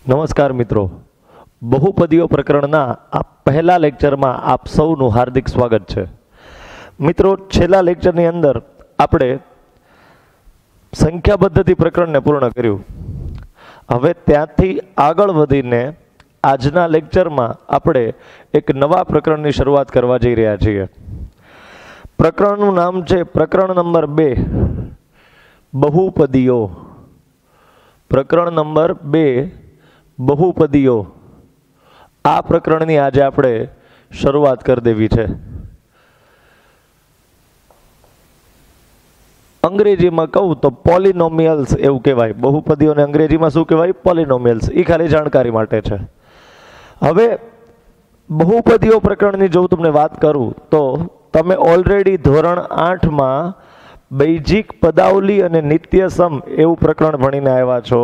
નમસ્કાર મિત્રો, બહુપદીઓ પ્રકરણના આ પહેલા લેક્ચરમાં આપ સૌનું હાર્દિક સ્વાગત છે. મિત્રો, છેલ્લા લેક્ચરની અંદર આપણે સંખ્યા પદ્ધતિ પ્રકરણને પૂર્ણ કર્યું. હવે ત્યાંથી આગળ વધીને આજના લેક્ચરમાં આપણે એક નવા પ્રકરણની શરૂઆત કરવા જઈ રહ્યા છીએ. પ્રકરણનું નામ છે પ્રકરણ નંબર 2, બહુપદીઓ. પ્રકરણ નંબર 2, બહુપદીઓ. આ પ્રકરણની આજે આપણે શરૂઆત કરી દેવી છે. અંગ્રેજીમાં કહું તો પોલિનોમિયલ્સ એવું કહેવાય. બહુપદીઓને અંગ્રેજીમાં શું કહેવાય? પોલિનોમિયલ્સ. એ ખાલી જાણકારી માટે છે. હવે બહુપદીઓ પ્રકરણની જો તમને વાત કરું તો તમે ઓલરેડી ધોરણ 8માં બૈજિક પદાવલી અને નિત્યસમ એવું પ્રકરણ ભણીને આવ્યા છો.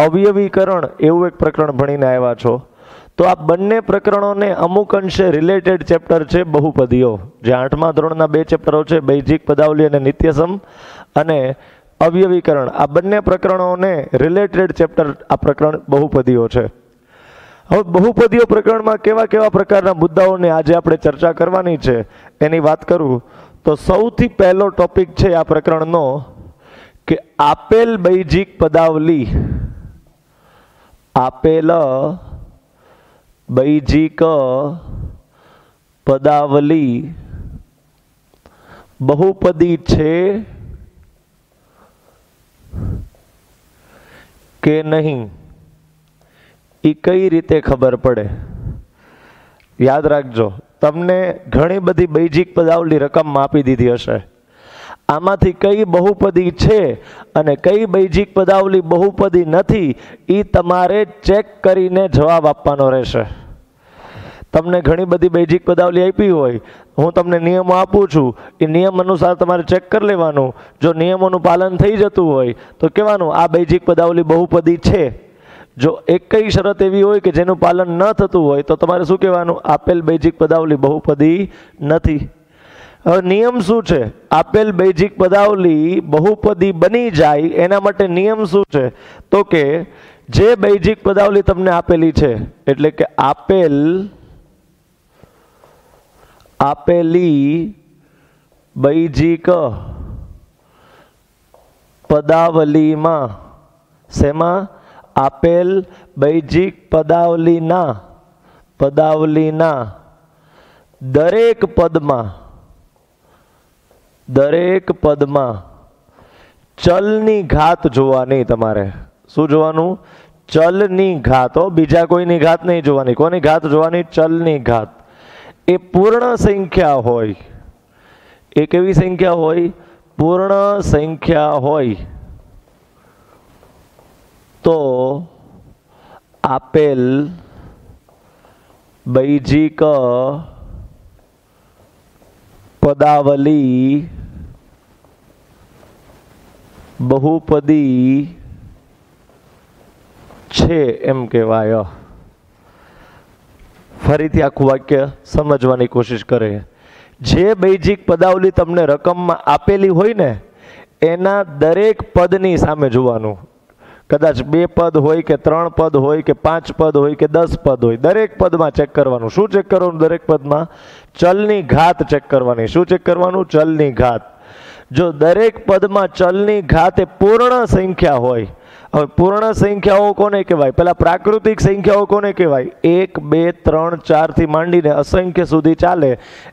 અવયવીકરણ એવું એક પ્રકરણ ભણીને આવ્યા છો. તો આ બંને પ્રકરણોને અમુક અંશે રિલેટેડ ચેપ્ટર છે બહુપદીઓ. જે 8મા ધોરણના 2 ચેપ્ટરો છે, બૈજિક પદાવલી અને નિત્યસમ અને અવયવીકરણ. આ બંને પ્રકરણોને રિલેટેડ ચેપ્ટર આ પ્રકરણ બહુપદીઓ છે. હવે બહુપદીઓ પ્રકરણમાં કેવા કેવા પ્રકારના મુદ્દાઓની આજે આપણે ચર્ચા કરવાની છે એની વાત કરું તો સૌથી પહેલો ટોપિક છે આ પ્રકરણનો કે આપેલ બૈજિક પદાવલી, આપેલ બૈજિક પદાવલી બહુપદી છે કે નહીં, એ કઈ રીતે ખબર પડે? યાદ રાખજો, તમને ઘણી બધી બૈજિક પદાવલી રકમમાં આપી દીધી હશે. આમાંથી કઈ બહુપદી છે અને કઈ બૈજિક પદાવલી બહુપદી નથી, એ તમારે ચેક કરીને જવાબ આપવાનો રહેશે. તમને ઘણી બધી બૈજિક પદાવલી આપી હોય, હું તમને નિયમો આપું છું, એ નિયમ અનુસાર તમારે ચેક કરી લેવાનું. જો નિયમોનું પાલન થઈ જતું હોય તો કહેવાનું આ બૈજિક પદાવલી બહુપદી છે. જો એકઈ શરત એવી હોય કે જેનું પાલન ન થતું હોય તો તમારે શું કહેવાનું? આપેલ બૈજિક પદાવલી બહુપદી નથી. હવે નિયમ શું છે? આપેલ બૈજિક પદાવલી બહુપદી બની જાય એના માટે નિયમ શું છે? તો કે જે બૈજિક પદાવલી તમને આપેલી છે, એટલે કે આપેલી બૈજિક પદાવલીમાં, શેમાં? આપેલ બૈજિક પદાવલીના દરેક પદમાં ચલની ઘાત જોવાની. તમારે શું જોવાનું? ચલની ઘાત. બીજા કોઈની ઘાત નહીં જોવાની. કોની ઘાત જોવાની? ચલની ઘાત. એ પૂર્ણ સંખ્યા હોય. એ કેવી સંખ્યા હોય? પૂર્ણ સંખ્યા હોય તો આપેલ બૈજિક પદાવલી બહુપદી છે એમ કહેવાય. ફરીથી આખું વાક્ય સમજવાની કોશિશ કરે. જે બૈજિક પદાવલી તમને રકમમાં આપેલી હોય ને એના દરેક પદની સામે જોવાનું. કદાચ 2 પદ હોય કે 3 પદ હોય કે 5 પદ હોય કે 10 પદ હોય, દરેક પદમાં ચેક કરવાનું. શું ચેક કરવાનું? દરેક પદમાં ચલની ઘાત ચેક કરવાની. શું ચેક કરવાનું? ચલની ઘાત. જો દરેક પદમાં ચલની ઘાત એ પૂર્ણ સંખ્યા હોય. હવે પૂર્ણ સંખ્યાઓ કોને કહેવાય? પેલા પ્રાકૃતિક સંખ્યાઓ કોને કહેવાય? 1, 2, 3, 4 થી માંડીને અસંખ્ય સુધી ચાલે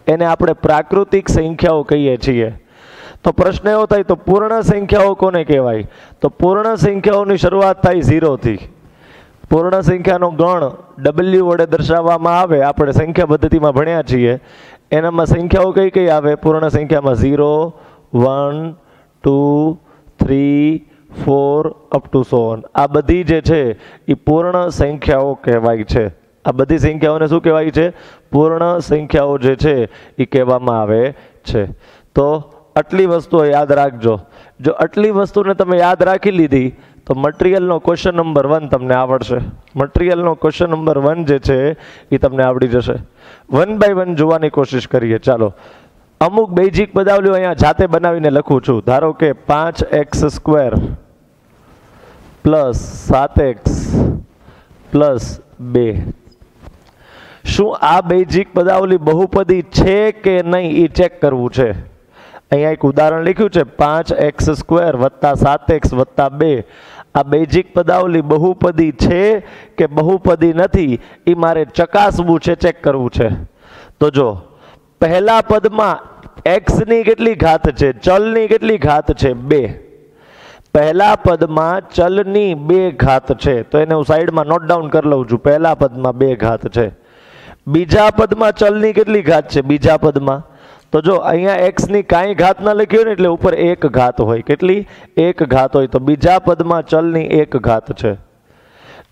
એને આપણે પ્રાકૃતિક સંખ્યાઓ કહીએ છીએ. તો પ્રશ્ન એવો થાય તો પૂર્ણ સંખ્યાઓ કોને કહેવાય? તો પૂર્ણ સંખ્યાઓની શરૂઆત થાય 0 થી. પૂર્ણ સંખ્યાનો ગણ W વડે દર્શાવવામાં આવે. આપણે સંખ્યા પદ્ધતિમાં ભણ્યા છીએ. એનામાં સંખ્યાઓ કઈ કઈ આવે? પૂર્ણ સંખ્યામાં 0, 1, 2, 3, 4 અપ ટુ સો ઓન. આ બધી જે છે એ પૂર્ણ સંખ્યાઓ કહેવાય છે. આ બધી સંખ્યાઓને શું કહેવાય છે? પૂર્ણ સંખ્યાઓ જે છે એ કહેવામાં આવે છે. તો આટલી વસ્તુઓ યાદ રાખજો. જો આટલી વસ્તુને તમે યાદ રાખી લીધી તો મટીરિયલનો ક્વેશ્ચન નંબર 1 તમને આવડશે. મટીરિયલનો ક્વેશ્ચન નંબર 1 જે છે એ તમને આવડી જશે. 1 બાય 1 જોવાની કોશિશ કરીએ. ચાલો, અમુક બેઝિક પદાવલીઓ અહીંયા જાતે બનાવીને લખું છું. ધારો કે 5x² + 7x પ્લસ 2. શું આ બેઝિક પદાવલી બહુપદી છે કે નહીં એ ચેક કરવું છે. અહીંયા એક ઉદાહરણ લખ્યું છે 5x² વત્તા 7x વત્તા 2. આ બેઝિક પદાવલી બહુપદી છે કે બહુપદી નથી એ મારે ચકાસવું છે, ચેક કરવું છે. તો જો પહેલા પદમાં x ની કેટલી ઘાત છે, ચલની કેટલી ઘાત છે, 2. પહેલા પદમાં ચલની 2 ઘાત છે, તો એને હું સાઈડમાં નોટ ડાઉન કરી લઉં છું. પહેલા પદમાં 2 ઘાત છે. બીજા પદમાં ચલની કેટલી ઘાત છે, બીજા પદમાં? તો જો અહીંયા x ની કાંઈ ઘાત ના લખી હોય ને એટલે ઉપર 1 ઘાત હોય. કેટલી? 1 ઘાત હોય. તો બીજા પદમાં ચલની 1 ઘાત છે.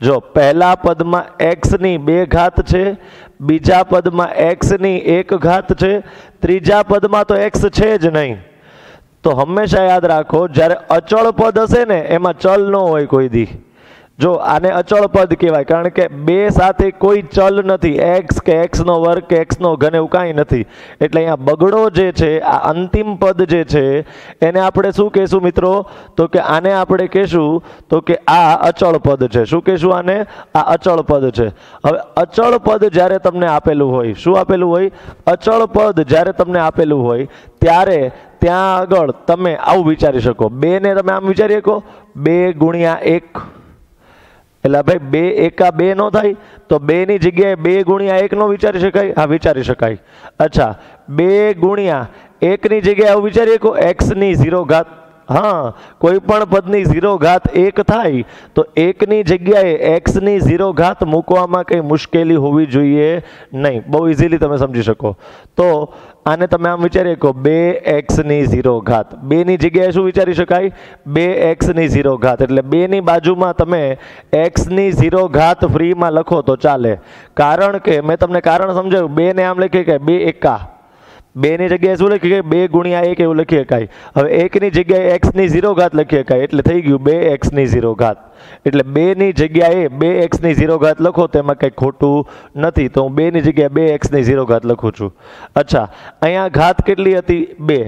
જો પહેલા પદમાં x ની 2 ઘાત છે, બીજા પદમાં x ની 1 ઘાત છે, ત્રીજા પદમાં તો x છે જ નહીં. તો હંમેશા યાદ રાખો, જ્યારે અચળ પદ હશે ને એમાં ચલ ન હોય કોઈ દી. જો આને અચળ પદ કહેવાય, કારણ કે 2 સાથે કોઈ ચલ નથી, x કે x² કે x³ એવું કાંઈ નથી. એટલે અહીંયા બગડો જે છે, આ અંતિમ પદ જે છે એને આપણે શું કહેશું મિત્રો? તો કે આને આપણે કહેશું તો કે આ અચળ પદ છે. શું કહેશું આને? આ અચળ પદ છે. હવે અચળ પદ જ્યારે તમને આપેલું હોય, શું આપેલું હોય? અચળ પદ જ્યારે તમને આપેલું હોય ત્યારે ત્યાં આગળ તમે આવું વિચારી શકો. 2 ને તમે આમ વિચારી શકો, 2 ગુણ્યા 1. એટલે ભાઈ 2 એકા 2 નો થાય, તો 2 ની જગ્યાએ 2 ગુણ્યા 1 નો વિચારી શકાય? હા, વિચારી શકાય. અચ્છા, 2 ગુણ્યા 1 ની જગ્યાએ આવું વિચારીએ કે x ની 0 ઘાત. હા, કોઈ પણ પદની 0 ઘાત 1 થાય તો 1 ની જગ્યાએ x ની 0 ઘાત મૂકવામાં કંઈ મુશ્કેલી હોવી જોઈએ નહીં. બહુ ઇઝીલી તમે સમજી શકો. તો આને તમે આમ વિચારીએ કહો 2x ની 0 ઘાત. 2 ની જગ્યાએ શું વિચારી શકાય? 2x ની 0 ઘાત. એટલે 2 ની બાજુમાં તમે x ની 0 ઘાત ફ્રીમાં લખો તો ચાલે. કારણ કે મેં તમને કારણ સમજાવ્યું. 2 ને આમ લખીએ કે 2 એકા. 2 ની જગ્યાએ શું લખીએ? 2 ગુણ્યા 1 એવું લખી શકાય. હવે 1 ની જગ્યાએ x ની 0 ઘાત લખી શકાય. એટલે થઈ ગયું 2x ની 0 ઘાત. એટલે 2 ની જગ્યાએ 2x ની 0 ઘાત લખો તેમાં કંઈ ખોટું નથી. તો હું 2 ની જગ્યાએ 2x ની 0 ઘાત લખું છું. અચ્છા, અહીંયા ઘાત કેટલી હતી? 2.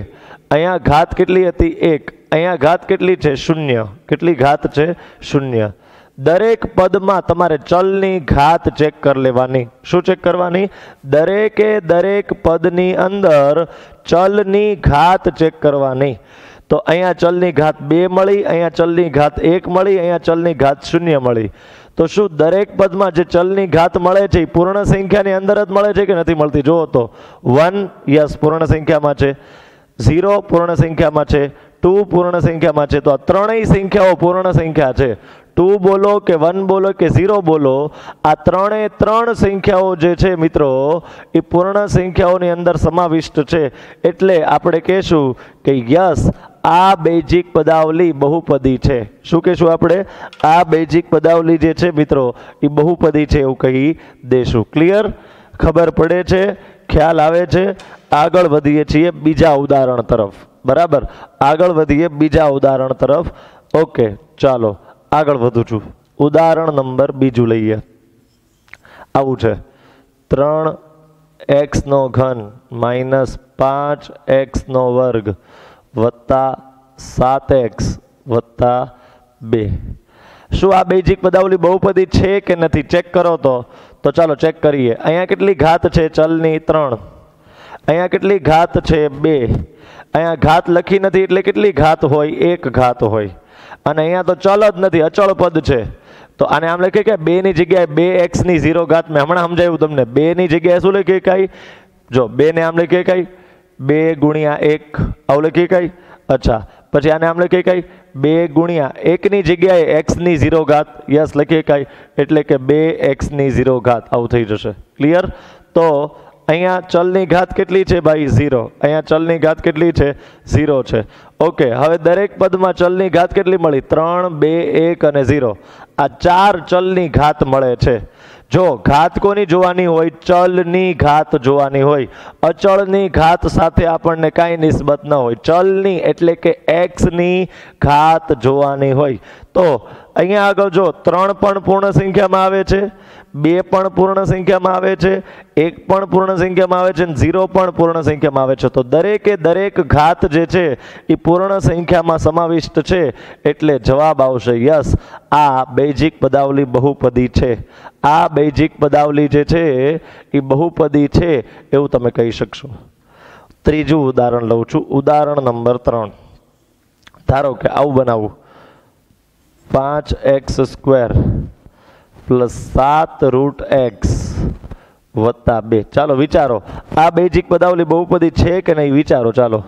અહીંયા ઘાત કેટલી હતી? 1. અહીંયા ઘાત કેટલી છે? 0. કેટલી ઘાત છે? 0. દરેક પદમાં તમારે ચલની ઘાત ચેક કરી લેવાની. શું ચેક કરવાની? દરેક પદની અંદર ચલની ઘાત ચેક કરવાની. તો અહીંયા ચલની ઘાત 2 મળી, અહીંયા ચલની ઘાત 1 મળી, અહીંયા ચલની ઘાત 0 મળી. તો શું દરેક પદમાં જે ચલની ઘાત મળે છે એ પૂર્ણ સંખ્યાની અંદર જ મળે છે કે નથી મળતી? જુઓ તો 1 યસ પૂર્ણ સંખ્યામાં છે, 0 પૂર્ણ સંખ્યામાં છે, 2 પૂર્ણ સંખ્યામાં છે. તો આ ત્રણેય સંખ્યાઓ પૂર્ણ સંખ્યા છે. 2 બોલો કે 1 બોલો કે 0 બોલો, આ 3 સંખ્યાઓ જે છે મિત્રો એ પૂર્ણ સંખ્યાઓની અંદર સમાવિષ્ટ છે. એટલે આપણે કહેશું કે યસ, આ બેઝિક પદાવલી બહુપદી છે. શું કહેશું આપણે? આ બેઝિક પદાવલી જે છે મિત્રો એ બહુપદી છે એવું કહી દેશું. ક્લિયર? ખબર પડે છે? ખ્યાલ આવે છે? આગળ વધીએ છીએ બીજા ઉદાહરણ તરફ. બરાબર, આગળ વધીએ બીજા ઉદાહરણ તરફ. ઓકે, ચાલો આગળ વધું છું. ઉદાહરણ નંબર બીજું લઈએ. આવું છે 3x³ માઇનસ 5x² વત્તા 7x વત્તા 2. શું આ બેઝિક પદાવલી બહુપદી છે કે નથી? ચેક કરો. તો ચાલો ચેક કરીએ. અહીંયા કેટલી ઘાત છે? ચલની 3. અહીંયા કેટલી ઘાત છે? 2. અહીંયા ઘાત લખી નથી એટલે કેટલી ઘાત હોય? 1 ઘાત હોય. અને અહીંયા તો ચલ જ નથી, અચળ પદ છે. તો આને આમ લખીએ કે 2 ની જગ્યાએ 2x ની 0 ઘાત. મેં હમણાં સમજાવ્યું તમને. 2 ની જગ્યાએ શું લખીએ કાંઈ? જો 2 ને આમ લખીએ કાંઈ 2 ગુણ્યા 1 આવું લખીએ કાંઈ. અચ્છા, પછી આને આમ લખીએ કાંઈ 2 ગુણ્યા 1 ની જગ્યાએ x ની 0 ઘાત. યસ લખીએ કાંઈ. એટલે કે 2x ની 0 ઘાત આવું થઈ જશે. ક્લિયર? તો અહીંયા ચલની ઘાત કેટલી છે ભાઈ? 0. અહીંયા ચલની ઘાત કેટલી છે? 0 છે. ઓકે, હવે દરેક પદમાં ચલની ઘાત કેટલી મળી? 3, 2, 1 અને 0. આ 4 ચલની ઘાત મળે છે. જો ઘાત કોની જોવાની હોય? ચલની ઘાત જોવાની હોય. અચળની ઘાત સાથે આપણને કાંઈ નિસ્બત ન હોય. ચલની એટલે કે x ની ઘાત જોવાની હોય. તો અહીંયા આગળ જો 3 પણ પૂર્ણ સંખ્યામાં આવે છે, 2 પણ પૂર્ણ સંખ્યામાં આવે છે, 1 પણ પૂર્ણ સંખ્યામાં આવે છે અને 0 પણ પૂર્ણ સંખ્યામાં આવે છે. તો દરેકે દરેક ઘાત જે છે એ પૂર્ણ સંખ્યામાં સમાવિષ્ટ છે, એટલે જવાબ આવશે યસ, આ બેઝિક પદાવલી બહુપદી છે. આ બેઝિક પદાવલી જે છે એ બહુપદી છે એવું તમે કહી શકશો. ત્રીજું ઉદાહરણ લઉં છું, ઉદાહરણ નંબર 3. ધારો કે આવું બનાવું, 5x² + 7√x + 2. ચાલો વિચારો, આ બેઝિક પદાવલી બહુપદી છે કે નહીં? વિચારો. ચાલો,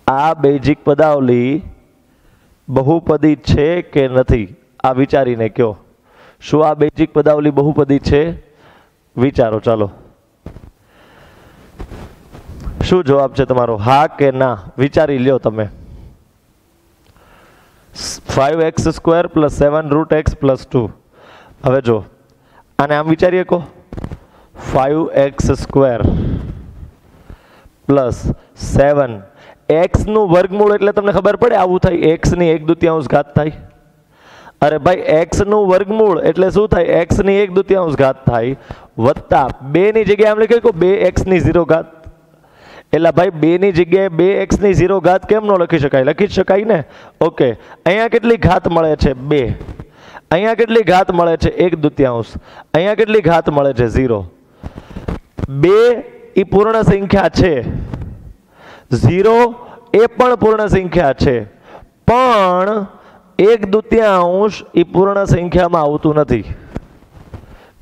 આ બેઝિક પદાવલી બહુપદી છે કે નથી? આ વિચારીને કહો. શું આ બેઝિક પદાવલી બહુપદી છે? વિચારો. ચાલો, શું જવાબ છે તમારો? હા કે ના? વિચારી લ્યો તમે. 5x² + 7√x + 2. હવે જો આને આમ વિચારીએ કો, 5x² + 7. x નું વર્ગમૂળ એટલે તમને ખબર પડે આવું થાય, x ની 1/2 ઘાત થાય. અરે ભાઈ, x નું વર્ગમૂળ એટલે શું થાય? x ની 1/2 ઘાત થાય વત્તા 2 ની જગ્યાએ આમ લખી 2x ની 0 ઘાત. એટલે ભાઈ 2 ની જગ્યાએ 2x ની 0 ઘાત કેમ ન લખી શકાય? લખી શકાય ને. ઓકે, અહીંયા કેટલી ઘાત મળે છે? 2. અહીંયા કેટલી ઘાત મળે છે? 1/2. અહીંયા કેટલી ઘાત મળે છે? 0. 2 એ પૂર્ણ સંખ્યા છે, 0 એ પણ પૂર્ણ સંખ્યા છે, પણ 1/2 એ પૂર્ણ સંખ્યામાં આવતું નથી.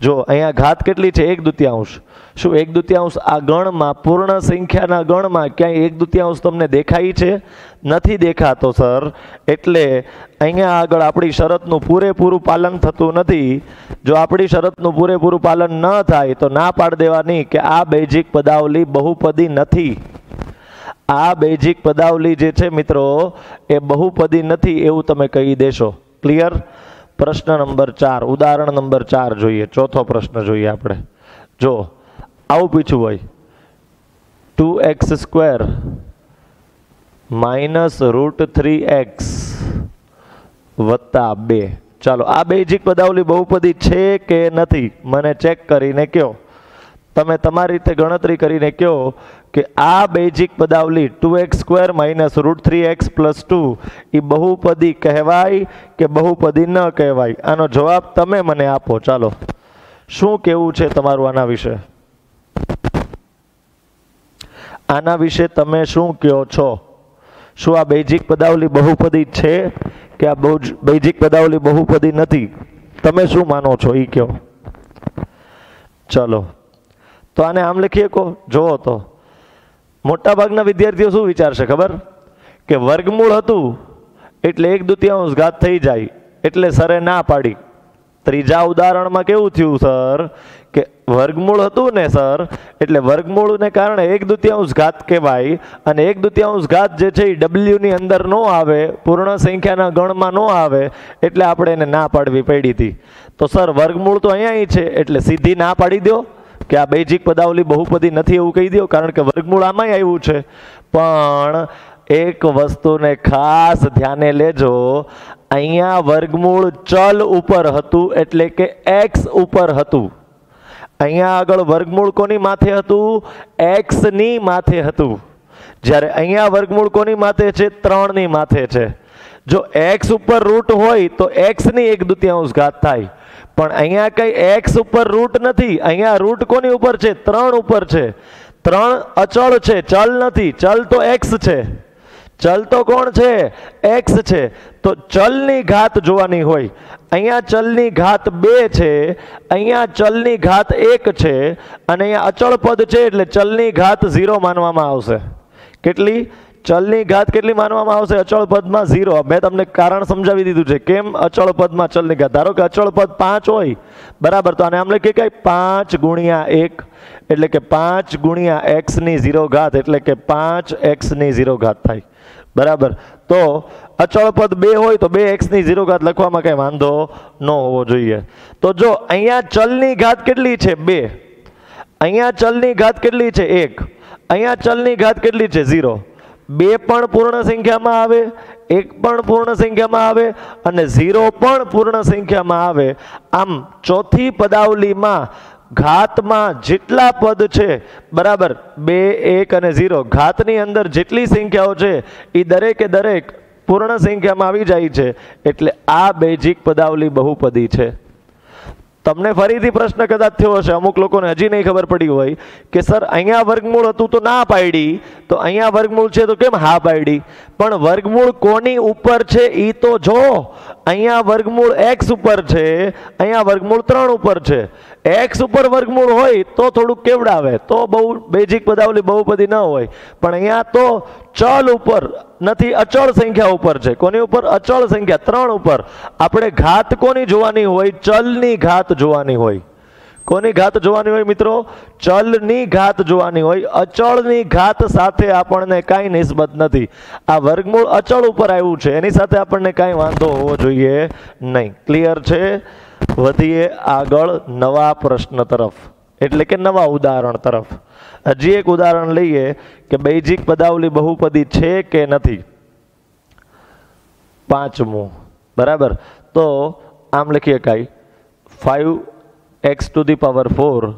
જો અહીંયા ઘાત કેટલી છે? 1/2. શું 1/2 આ ગણમાં, પૂર્ણ સંખ્યાના ગણમાં ક્યાંય 1/2 તમને દેખાય છે? નથી દેખાતો સર. એટલે અહીંયા આગળ આપણી શરતનું પૂરેપૂરું પાલન થતું નથી. જો આપણી શરતનું પૂરેપૂરું પાલન ન થાય તો ના પાડી દેવાની કે આ બેઝિક પદાવલી બહુપદી નથી. આ બેઝિક પદાવલી જે છે મિત્રો એ બહુપદી નથી એવું તમે કહી દેશો. ક્લિયર? પ્રશ્ન નંબર 4, ઉદાહરણ નંબર 4 જોઈએ. ચોથો પ્રશ્ન જોઈએ આપણે. જો આવું પૂછ્યું હોય, 2x² - √3x + 2. ચાલો, આ બેઝિક પદાવલી બહુપદી છે કે નથી? મને ચેક કરીને કહો. તમે તમારી રીતે ગણતરી કરીને કહો કે આ બેઝિક પદાવલી 2x² - √3x + 2 એ બહુપદી કહેવાય કે બહુપદી ન કહેવાય? આનો જવાબ તમે મને આપો. ચાલો, શું કહેવું છે તમારું આના વિશે? આના વિશે તમે શું કહો છો? શું આ બેઝિક પદાવલી બહુપદી છે કે આ બેઝિક પદાવલી બહુપદી નથી? તમે શું માનો છો એ કહો. ચલો, તો આને આમ લખીએ કો. જોવો તો મોટા ભાગના વિદ્યાર્થીઓ શું વિચારશે ખબર? કે વર્ગમૂળ હતું એટલે 1/2 ઘાત થઈ જાય, એટલે સરે ના પાડી. ત્રીજા ઉદાહરણમાં કેવું થયું સર? કે વર્ગમૂળ હતું ને સર, એટલે વર્ગમૂળને કારણે 1/2 ઘાત કહેવાય, અને 1/2 ઘાત જે છે એ w ની અંદર ન આવે, પૂર્ણ સંખ્યાના ગણમાં ન આવે, એટલે આપણે એને ના પાડવી પડી હતી. તો સર વર્ગમૂળ તો અહીંયા છે, એટલે સીધી ના પાડી દો કે આ બેઝિક પદાવલી બહુપદી નથી એવું કહી દો, કારણ કે વર્ગમૂળ આમાંય આવ્યું છે. પણ એક વસ્તુને ખાસ ધ્યાને લેજો, અહીંયા વર્ગમૂળ ચલ ઉપર હતું, એટલે કે x ઉપર હતું. અહીંયા આગળ વર્ગમૂળ કોની માથે હતું? x ની માથે હતું. જ્યારે અહીંયા વર્ગમૂળ કોની માથે છે? 3 ની માથે છે. જો x ઉપર રૂટ હોય તો x ની 1/2 ઘાત થાય, પણ અહીંયા કઈ x ઉપર રૂટ નથી. અહીંયા રૂટ કોની ઉપર છે? 3 ઉપર છે. 3 અચળ છે, ચલ નથી. ચલ તો x છે. ચલ તો કોણ છે? x છે. તો ચલની ઘાત જોવાની હોય. અહીંયા ચલની ઘાત 2 છે, અહીંયા ચલની ઘાત 1 છે, અને અહીંયા અચળ પદ છે, એટલે ચલની ઘાત 0 માનવામાં આવશે. કેટલી? ચલની ઘાત કેટલી માનવામાં આવશે? અચળ પદમાં 0. મેં તમને કારણ સમજાવી દીધું છે કેમ અચળ પદમાં ચલની ઘાત. ધારો કે અચળ પદ 5 હોય, બરાબર, તો આને આમ લખીએ કે 5 × 1, એટલે કે 5 × x ની 0 ઘાત, એટલે કે 5x ની 0 ઘાત થાય. બરાબર. તો અચળ પદ 2 હોય તો 2x ની 0 ઘાત લખવામાં કઈ વાંધો ન હોવો જોઈએ. તો જો અહીંયા ચલની ઘાત કેટલી છે? 2. અહીંયા ચલની ઘાત કેટલી છે? 1. અહીંયા ચલની ઘાત કેટલી છે? 0. 2 પણ પૂર્ણ સંખ્યામાં આવે, 1 પણ પૂર્ણ સંખ્યામાં આવે અને 0 પણ પૂર્ણ સંખ્યામાં આવે. આમ ચોથી પદાવલીમાં ઘાતમાં જેટલા પદ છે બરાબર 2, 1 અને 0 ઘાતની અંદર જેટલી સંખ્યાઓ છે એ દરેકે દરેક પૂર્ણ સંખ્યામાં આવી જાય છે. એટલે આ બેઝિક પદાવલી બહુપદી છે. તમને ફરીથી પ્રશ્ન કદાચ થયો હશે, અમુક લોકોને હજી નહીં ખબર પડી હોય કે સર અહીંયા વર્ગમૂળ હતું તો ના પાડી, તો અહીંયા વર્ગમૂળ છે તો કેમ હા પાડી? પણ વર્ગમૂળ કોની ઉપર છે એ તો જો. અહીંયા વર્ગમૂળ x ઉપર છે, અહીંયા વર્ગમૂળ 3 ઉપર છે. x ઉપર વર્ગમૂળ હોય તો થોડુંક કેવડાવે, તો બહુ બેઝિક પદાવલી બહુપદી ન હોય. પણ અહીંયા તો ચલ ઉપર નથી, અચળ સંખ્યા ઉપર છે. કોની ઉપર? અચળ સંખ્યા 3 ઉપર. આપણે ઘાત કોની જોવાની હોય? ચલની ઘાત જોવાની હોય. કોની ઘાત જોવાની હોય મિત્રો? ચલની ઘાત જોવાની હોય. અચળની ઘાત સાથે આપણને કાંઈ નિસ્બત નથી. આ વર્ગમૂળ અચળ ઉપર આવ્યું છે, એની સાથે આપણને કાંઈ વાંધો હોવો જોઈએ નહીં. ક્લિયર છે? વધીએ આગળ નવા પ્રશ્ન તરફ, એટલે કે નવા ઉદાહરણ તરફ. હજી એક ઉદાહરણ લઈએ કે બેઝિક પદાવલી બહુપદી છે કે નથી. 5મું બરાબર. તો આમ લખીએ કાંઈ 5x to the power 4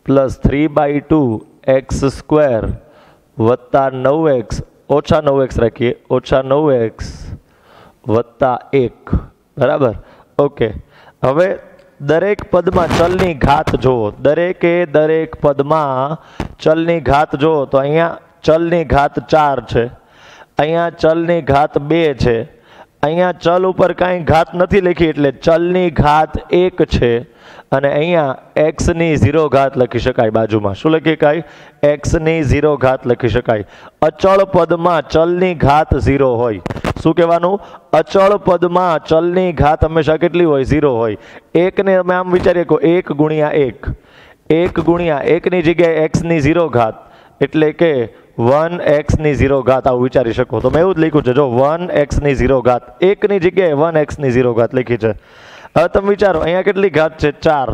plus 3/2 x square વત્તા 9x ઓછા 9x રાખીએ, ઓછા 9x વત્તા 1 બરાબર. ઓકે, હવે દરેક પદમાં ચલની ઘાત જુઓ. દરેકે દરેક પદમાં ચલની ઘાત જુઓ તો અહીંયા ચલની ઘાત 4 છે, અહીંયા ચલની ઘાત 2 છે, અહીંયા ચલ ઉપર કાંઈ ઘાત નથી લખી એટલે ચલની ઘાત 1 છે, અને અહીંયા x ની 0 ઘાત લખી શકાય બાજુમાં. શું લખી શકાય? x ની 0 ઘાત લખી શકાય. અચળ પદમાં ચલની ઘાત 0 હોય. શું કહેવાનું? અચળ પદમાં ચલની ઘાત હંમેશા કેટલી હોય? 0 હોય. 1 ને અમે આમ વિચારીએ કે 1 ગુણ્યા 1, 1 ગુણ્યા 1 ની જગ્યાએ x ની 0 ઘાત એટલે કે 1x ની 0 ઘાત આવું વિચારી શકો. તો મેં એવું જ લખ્યું છે જો, 1x ની 0 ઘાત. 1 ની જગ્યાએ 1x ની 0 ઘાત લખી છે. હવે તમે વિચારો અહીંયા કેટલી ઘાત છે? 4,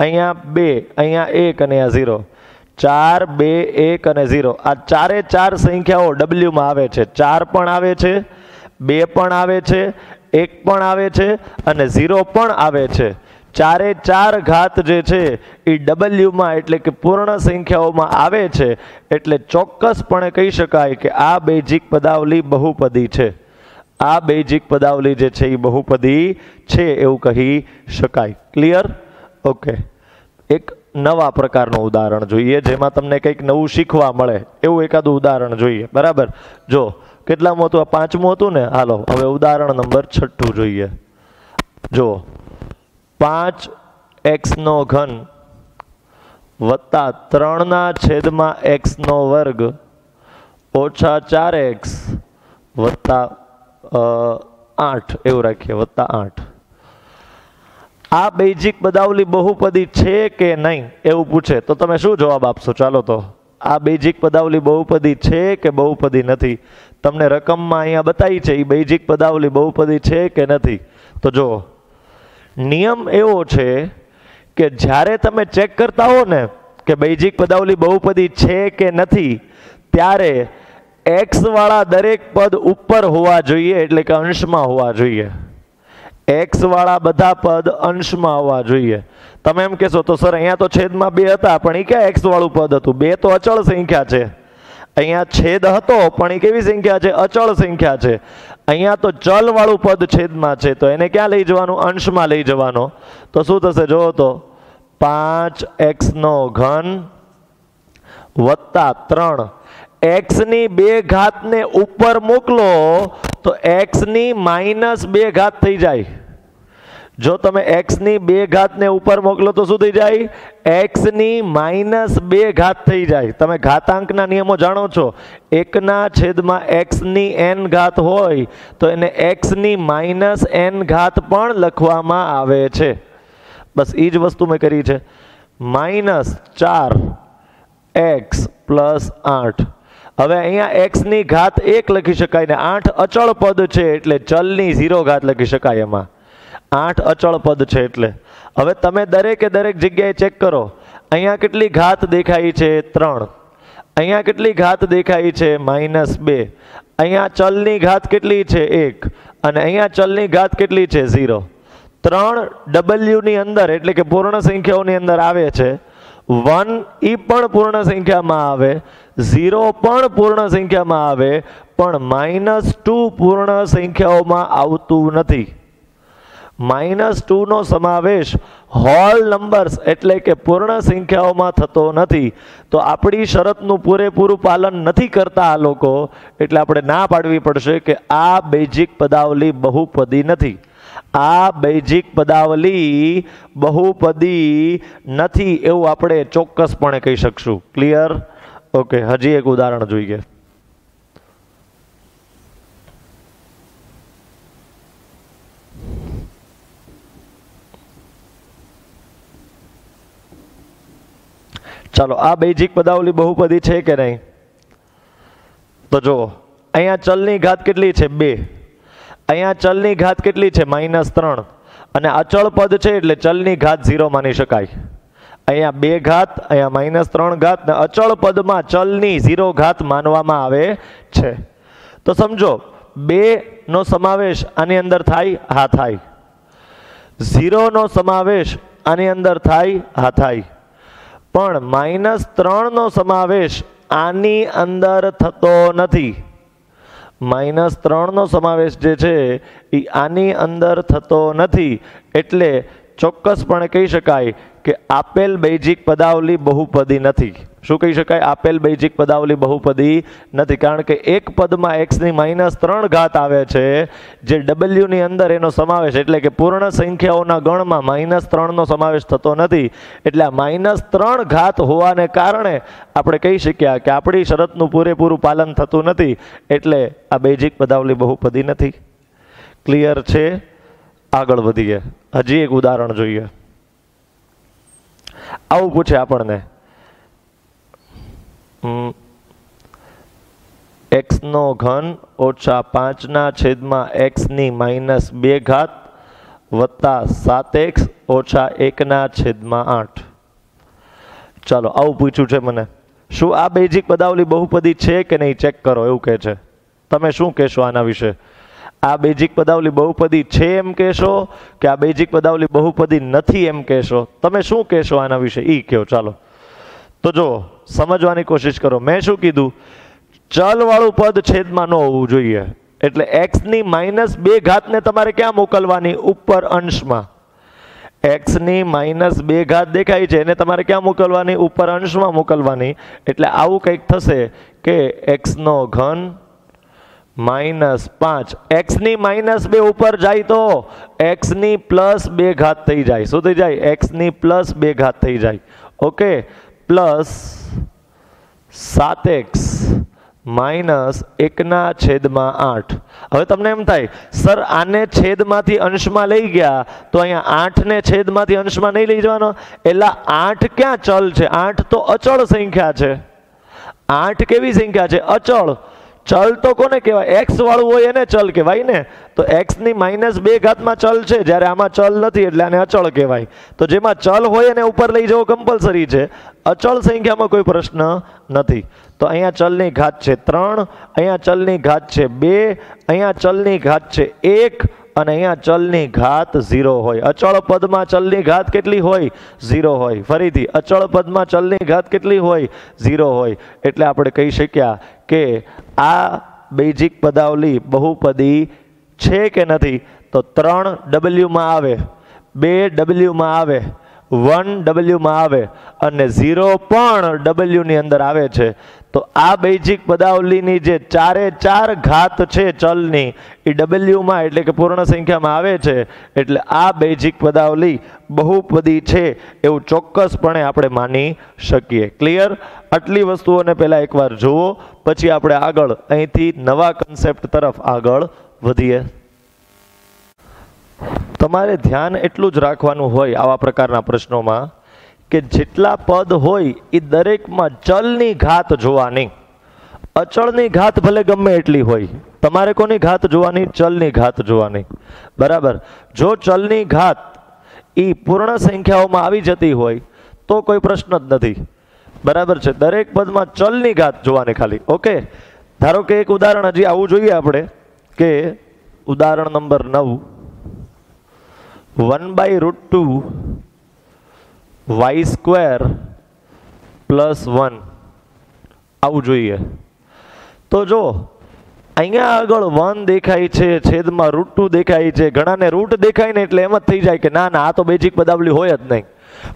અહીંયા 2, અહીંયા 1 અને અહીંયા 0. 4, 2, 1 અને 0. આ ચારે ચાર સંખ્યાઓ w માં આવે છે. 4 પણ આવે છે, 2 પણ આવે છે, 1 પણ આવે છે અને 0 પણ આવે છે. ચારે ચાર ઘાત જે છે એ w માં એટલે કે પૂર્ણ સંખ્યાઓમાં આવે છે. એટલે ચોક્કસપણે કહી શકાય કે આ બેઝિક પદાવલી બહુપદી છે. આ બેઝિક પદાવલી જે છે એ બહુપદી છે એવું કહી શકાય. ક્લિયર? ઓકે, એક નવા પ્રકારનું ઉદાહરણ જોઈએ જેમાં તમને કંઈક નવું શીખવા મળે એવું એકાદું ઉદાહરણ જોઈએ. બરાબર. જો કેટલામું હતું? આ 5મું હતું ને. હાલો હવે ઉદાહરણ નંબર 6 જોઈએ. જો 5x નો ઘન વત્તા 3/x નો વર્ગ ઓછા 4x વત્તા 8 એવું રાખીએ, વત્તા 8. આ બેઝિક પદાવલી બહુપદી છે કે નહીં એવું પૂછે તો તમે શું જવાબ આપશો? ચાલો તો આ બેઝિક પદાવલી બહુપદી છે કે બહુપદી નથી? તમને રકમમાં અહીંયા બતાવી છે એ બેઝિક પદાવલી બહુપદી છે કે નથી? તો જો નિયમ એવો છે કે જ્યારે તમે ચેક કરતા હો ને કે બેઝિક પદાવલી બહુપદી છે કે નથી, ત્યારે x વાળા દરેક પદ ઉપર હોવા જોઈએ, એટલે કે અંશમાં હોવા જોઈએ. x વાળા બધા પદ અંશમાં હોવા જોઈએ. તમે એમ કહેશો તો સર અહીંયા તો છેદમાં 2 હતા પણ એ ક્યાં x વાળું પદ હતું? 2 તો અચળ સંખ્યા છે. અહીંયા છેદ હતો પણ એ કેવી સંખ્યા છે? અચળ સંખ્યા છે. અહીંયા તો ચલ વાળું પદ છેદમાં છે તો એને ક્યાં લઈ જવાનું? અંશમાં લઈ જવાનો. તો શું થશે? જોવો તો 5x નો ઘન વત્તા 3. x ની 2 ઘાત ને ઉપર મોકલો તો x ની -2 ઘાત થઈ જાય. જો તમે x ની 2 ઘાત ને ઉપર મોકલો તો શું થઈ જાય? x ની -2 ઘાત થઈ જાય. તમે ઘાતાંકના નિયમો જાણો છો. 1/x ની n ઘાત હોય તો એને x ની -n ઘાત પણ લખવામાં આવે છે. બસ એ જ વસ્તુ મેં કરી છે. -4x + 8. હવે અહીંયા x ની ઘાત 1 લખી શકાય ને 8 અચળ પદ છે એટલે ચલની 0 ઘાત લખી શકાય. એમાં 8 અચળ પદ છે એટલે હવે તમે દરેકે દરેક જગ્યાએ ચેક કરો. અહીંયા કેટલી ઘાત દેખાય છે? 3. અહીંયા કેટલી ઘાત દેખાય છે? -2. અહીંયા ચલની ઘાત કેટલી છે 1 અને અહીંયા ચલની ઘાત કેટલી છે 0. 3 W ની અંદર એટલે કે પૂર્ણ સંખ્યાઓની અંદર આવે છે. 1 એ પણ પૂર્ણ સંખ્યામાં આવે, 0 પણ પૂર્ણ સંખ્યામાં આવે, પણ -2 પૂર્ણ સંખ્યાઓમાં આવતું નથી. -2 નો સમાવેશ હોલ નંબર્સ એટલે કે પૂર્ણ સંખ્યાઓમાં થતો નથી. તો આપણી શરતનું પૂરેપૂરું પાલન નથી કરતા આ લોકો, એટલે આપણે ના પાડવી પડશે કે આ બેઝિક પદાવલી બહુપદી નથી. આ બેઝિક પદાવલી બહુપદી નથી એવું આપણે ચોક્કસપણે કહી શકશું. ક્લિયર? ઓકે, હજી એક ઉદાહરણ જોઈએ. ચાલો, આ બેઝિક પદાવલી બહુપદી છે કે નહીં? તો જો અહીંયા ચલની ઘાત કેટલી છે 2, અહીંયા ચલની ઘાત કેટલી છે -3 અને અચળ પદ છે એટલે ચલની ઘાત 0 માની શકાય. અહીંયા 2 ઘાત, અહીંયા -3 ઘાત ને અચળ પદમાં ચલની 0 ઘાત માનવામાં આવે છે. તો સમજો 2 નો સમાવેશ આની અંદર થાય? હા થાય. 0 નો સમાવેશ આની અંદર થાય? હા થાય. પણ -3 નો સમાવેશ આની અંદર થતો નથી. -3 નો સમાવેશ જે છે એ આની અંદર થતો નથી, એટલે ચોક્કસપણે કહી શકાય કે આપેલ બેઝિક પદાવલી બહુપદી નથી. શું કહી શકાય? આપેલ બેઝિક પદાવલી બહુપદી નથી, કારણ કે એક પદમાં x ની -3 ઘાત આવે છે, જે W ની અંદર એનો સમાવેશ એટલે કે પૂર્ણ સંખ્યાઓના ગણમાં -3 નો સમાવેશ થતો નથી. એટલે આ -3 ઘાત હોવાને કારણે આપણે કહી શક્યા કે આપણી શરતનું પૂરેપૂરું પાલન થતું નથી, એટલે આ બેઝિક પદાવલી બહુપદી નથી. ક્લિયર છે? આગળ વધીએ, હજી એક ઉદાહરણ જોઈએ. આવું પૂછે આપણને, x નો ઘન ઓછા 5 ના છેદમાં x ની -2 ઘાત વત્તા 7x ઓછા 1 ના છેદમાં 8. ચાલો, આવું પૂછ્યું છે મને. શું આ બેઝિક પદાવલી બહુપદી છે કે નહીં ચેક કરો એવું કહે છે. તમે શું કહેશો આના વિશે? આ બેઝિક પદાવલી બહુપદી છે એમ કહેશો કે આ બેઝિક પદાવલી બહુપદી નથી એમ કહેશો? તમે શું કહેશો આના વિશે ઈ કહો. ચાલો, તો જો સમજવાની કોશિશ કરો. મેં શું કીધું? ચલ વાળું પદ છેદમાં ન હોવું જોઈએ, એટલે x ની -2 ઘાતને તમારે ક્યાં મોકલવાની? ઉપર અંશમાં. x ની -2 ઘાત દેખાય છે એને તમારે ક્યાં મોકલવાની? ઉપર અંશમાં મોકલવાની. એટલે આવું કંઈક થશે કે x નો ઘન -5, x ની -2 ઉપર જાય તો x ની +2 ઘાત થઈ જાય. શું થઈ જાય? x ની +2 ઘાત થઈ જાય. ઓકે, પ્લસ 7x -1 ના છેદમાં 8. હવે તમને એમ થાય સર આને છેદમાંથી અંશમાં લઈ ગયા તો અહીંયા 8 ને છેદમાંથી અંશમાં નહીં લઈ જવાનો, એટલે 8 ક્યાં ચલ છે? 8 તો અચળ સંખ્યા છે. 8 કેવી સંખ્યા છે? અચળ. ચલ તો કોને કહેવાય? x વાળું હોય એને ચલ કહેવાય ને. તો x ની -2 ઘાતમાં ચલ છે, જ્યારે આમાં ચલ નથી એટલે આને અચળ કહેવાય. તો જેમાં ચલ હોય એને ઉપર લઈ જવો કમ્પલસરી છે. અચળ સંખ્યામાં કોઈ પ્રશ્ન નથી. તો અહીંયા ચલની ઘાત છે 3, અહીંયા ચલની ઘાત છે 2, અહીંયા ચલની ઘાત છે 1 અને અહીંયા ચલની ઘાત 0 હોય. અચળ પદમાં ચલની ઘાત કેટલી હોય? 0 હોય. ફરીથી, અચળ પદમાં ચલની ઘાત કેટલી હોય? 0 હોય. એટલે આપણે કહી શક્યા કે આ બેઝિક પદાવલી બહુપદી છે કે નથી? તો 3 W માં આવે, 2 W માં આવે, 1 W માં આવે અને 0 પણ W ની અંદર આવે છે. તો આ બેઝિક પદાવલીની જે 4 ઘાત છે ચલની એ W માં એટલે કે પૂર્ણ સંખ્યામાં આવે છે. એટલે આ બેઝિક પદાવલી બહુપદી છે એવું ચોક્કસપણે આપણે માની શકીએ. ક્લિયર? આટલી વસ્તુઓને પહેલા એકવાર જુઓ, પછી આપણે આગળ અહીંથી નવા કન્સેપ્ટ તરફ આગળ વધીએ. તમારે ધ્યાન એટલું જ રાખવાનું હોય આવા પ્રકારના પ્રશ્નોમાં કે જેટલા પદ હોય એ દરેકમાં ચલની ઘાત જોવાની. અચળની ઘાત ભલે ગમે એટલી હોય, તમારે કોની ઘાત જોવાની? ચલની ઘાત જોવાની. બરાબર? જો ચલની ઘાત એ પૂર્ણ સંખ્યાઓમાં આવી જતી હોય તો કોઈ પ્રશ્ન જ નથી. બરાબર છે? દરેક પદમાં ચલની ઘાત જોવાની ખાલી. ઓકે, ધારો કે એક ઉદાહરણ હજી આવું જોઈએ આપણે કે ઉદાહરણ નંબર 9 1/√2 y² + 1 આવું જોઈએ. તો જો અહીંયા આગળ 1 દેખાય છે, છેદમાં √2 દેખાય છે. ઘણાને રૂટ દેખાય ને એટલે એમ જ થઈ જાય કે ના ના આ તો બેઝિક પદાવલી હોય જ નહીં.